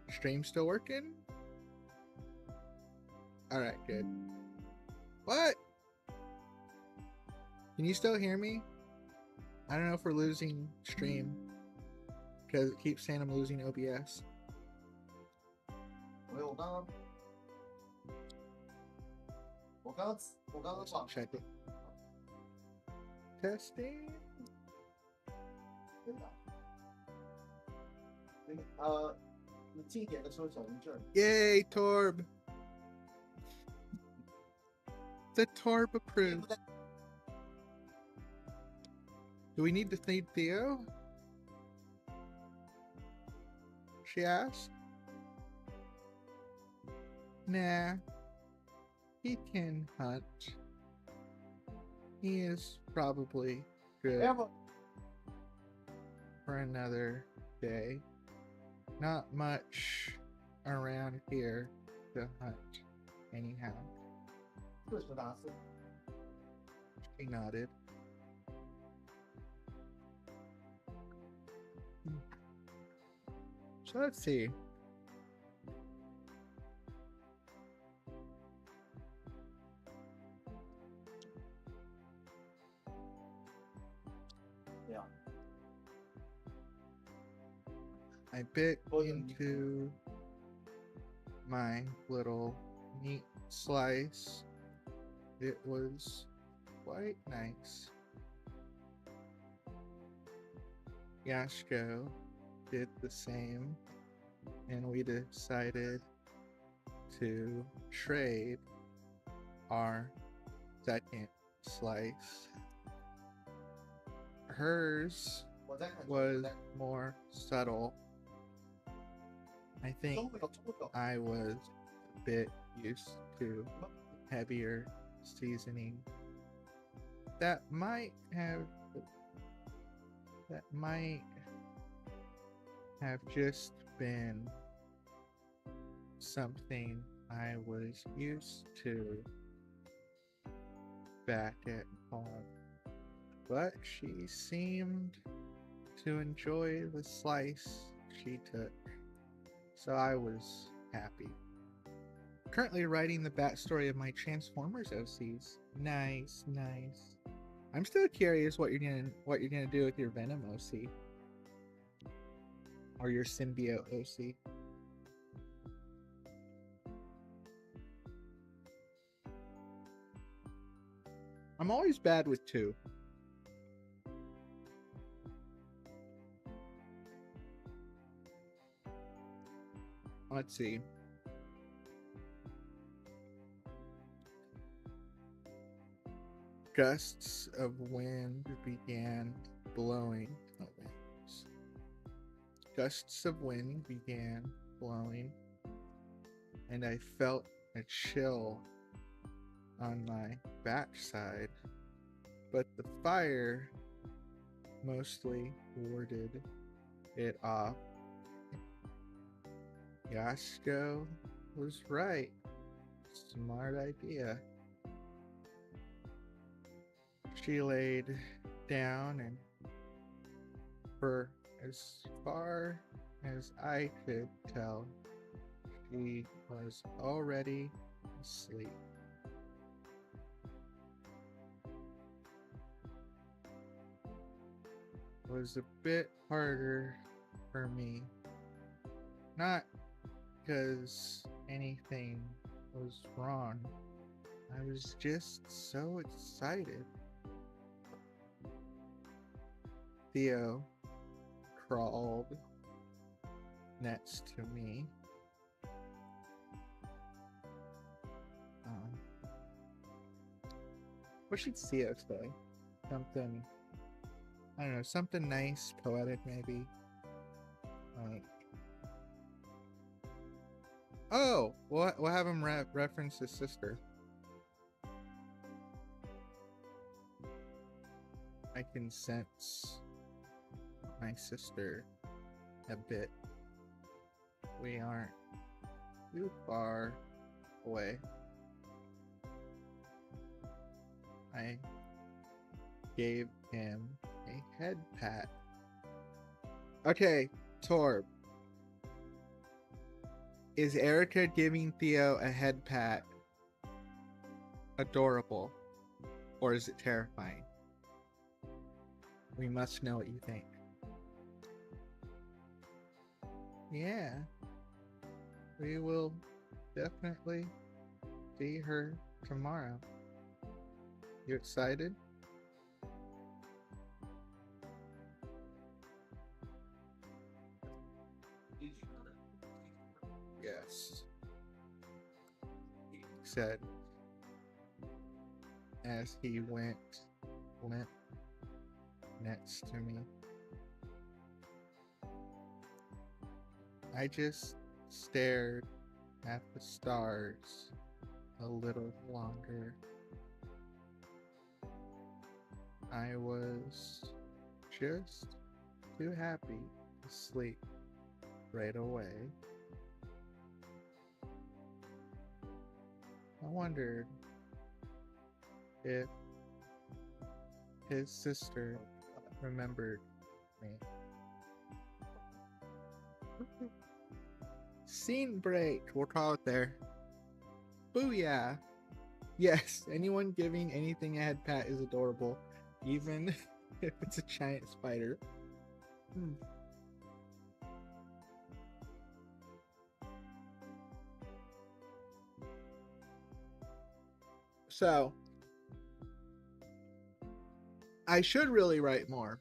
Stream still working? Alright, good. What? Can you still hear me? I don't know if we're losing stream because it keeps saying I'm losing OBS. 我刚刚 Let's check it. Testing. 真的，那个你近一点的时候小于这儿， Yay, Torb. The Torb 不 approved. 在 Do we need to feed Theo? She asked. Nah. He can hunt. He is probably good 要不 for another day. Not much around here to hunt, anyhow. 40打4， She nodded. So let's see. Yeah. I bit Oh, yeah. into my little meat slice. It was quite nice. Yashko did the same, and we decided to trade our second slice. Hers 我在看 was more subtle. I think 中不了中不了， I was a bit used to heavier seasoning. That might have just been something I was used to back at home. But she seemed to enjoy the slice she took, so I was happy. Currently writing the backstory of my Transformers OCs. Nice, nice. I'm still curious what you're gonna do with your Venom OC. Or your Symbiote OC. I'm always bad with 2. Let's see. Gusts of wind began blowing. Gusts of wind began blowing, and I felt a chill on my backside, but the fire mostly warded it off. Yashko was right. Smart idea. She laid down, and for as far as I could tell, she was already asleep. It was a bit harder for me. Not because anything was wrong. I was just so excited. Theo crawled next to me. What should Theo say? Something, I don't know, something nice, poetic maybe. Like, oh, we'll have him reference his sister. I can sense my sister a bit. We aren't too far away. I gave him a head pat. Okay, Torb. Is Erika giving Theo a head pat adorable, or is it terrifying? We must know what you think. Yeah, we will definitely see her tomorrow. You excited? Yes, he said as he went limp next to me. I just stared at the stars a little longer. I was just too happy to sleep right away. I wondered if his sister remembered me. Scene break. We'll call it there. Booyah. Yes, anyone giving anything a head pat is adorable, even if it's a giant spider. So, I should really write more.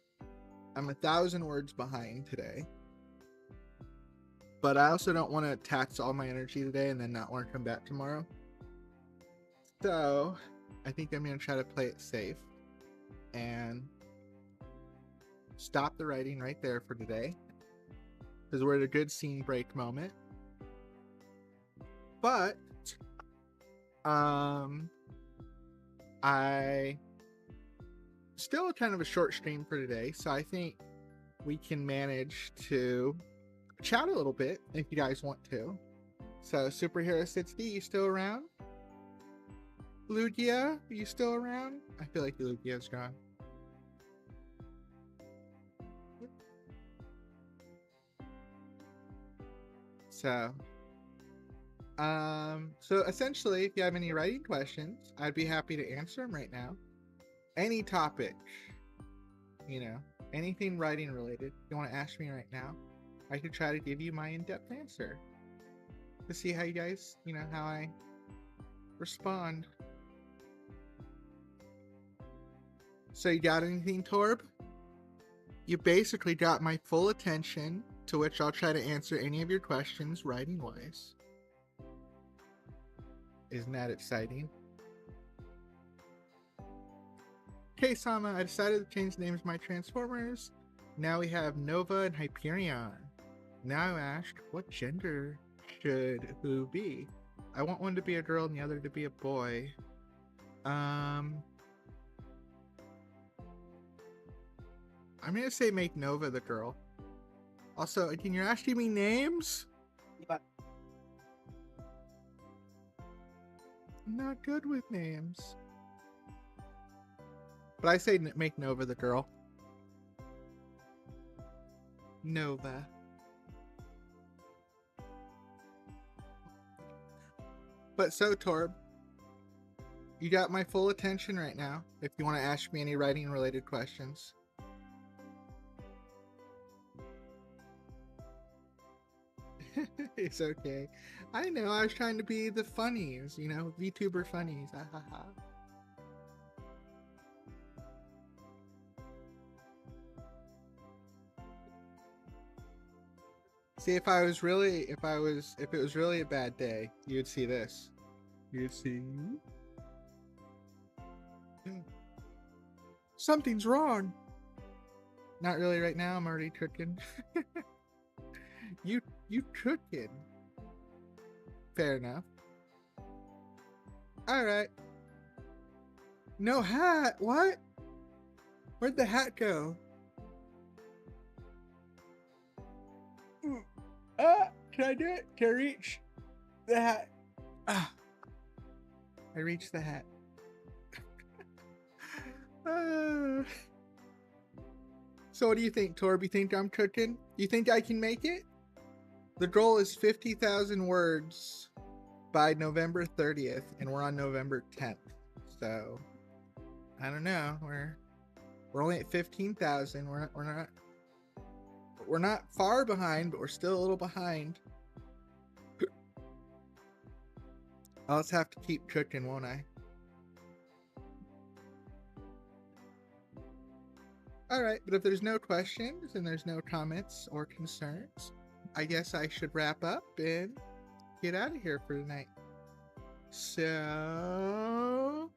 I'm 1,000 words behind today. But I also don't want to tax all my energy today and then not want to come back tomorrow. So, I think I'm going to try to play it safe and stop the writing right there for today, because we're at a good scene break moment. But I still kind of a short stream for today, so I think we can manage to chat a little bit if you guys want to. So Superhero 60, you still around? Lugia, are you still around? I feel like Lugia's gone. So essentially, if you have any writing questions, I'd be happy to answer them right now. Any topic, you know, anything writing related, you want to ask me right now, I could try to give you my in-depth answer to see how you guys, you know, how I respond. So you got anything, Torb? You basically got my full attention, to which I'll try to answer any of your questions writing-wise. Isn't that exciting? Okay, Sama, I decided to change the names of my Transformers. Now we have Nova and Hyperion. Now ask, what gender should who be? I want one to be a girl and the other to be a boy. I'm gonna say make Nova the girl. Also, can you asking me names? 般。 I'm not good with names. But I say make Nova the girl. Nova. But so, Torb, you got my full attention right now if you want to ask me any writing related questions. It's okay. I know, I was trying to be the funnies, you know, VTuber funnies. Ha ha ha. See, if it was really a bad day, you'd see this. You'd see. Something's wrong. Not really right now, I'm already cooking. You cooking. Fair enough. Alright. No hat, what? Where'd the hat go? Can I do it? Can I reach the hat? I reached the hat. So what do you think, Torb? You think I'm cooking? You think I can make it? The goal is 50,000 words by November 30th, and we're on November 10th. So I don't know. We're only at 15,000. We're not far behind, but we're still a little behind. I'll just have to keep cooking, won't I? Alright, but if there's no questions and there's no comments or concerns, I guess I should wrap up and get out of here for tonight. So...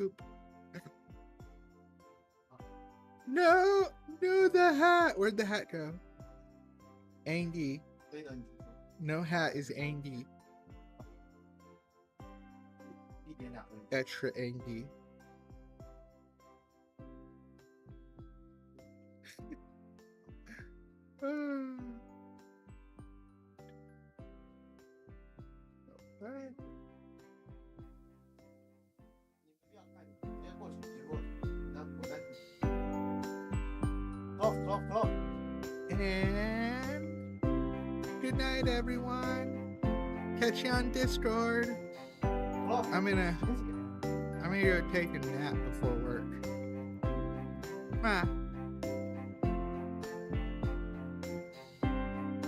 Oop. No! No, the hat! Where'd the hat go? Angie. No hat is Angie. Extra Angie. And good night, everyone. Catch you on Discord. I'm gonna go take a nap before work.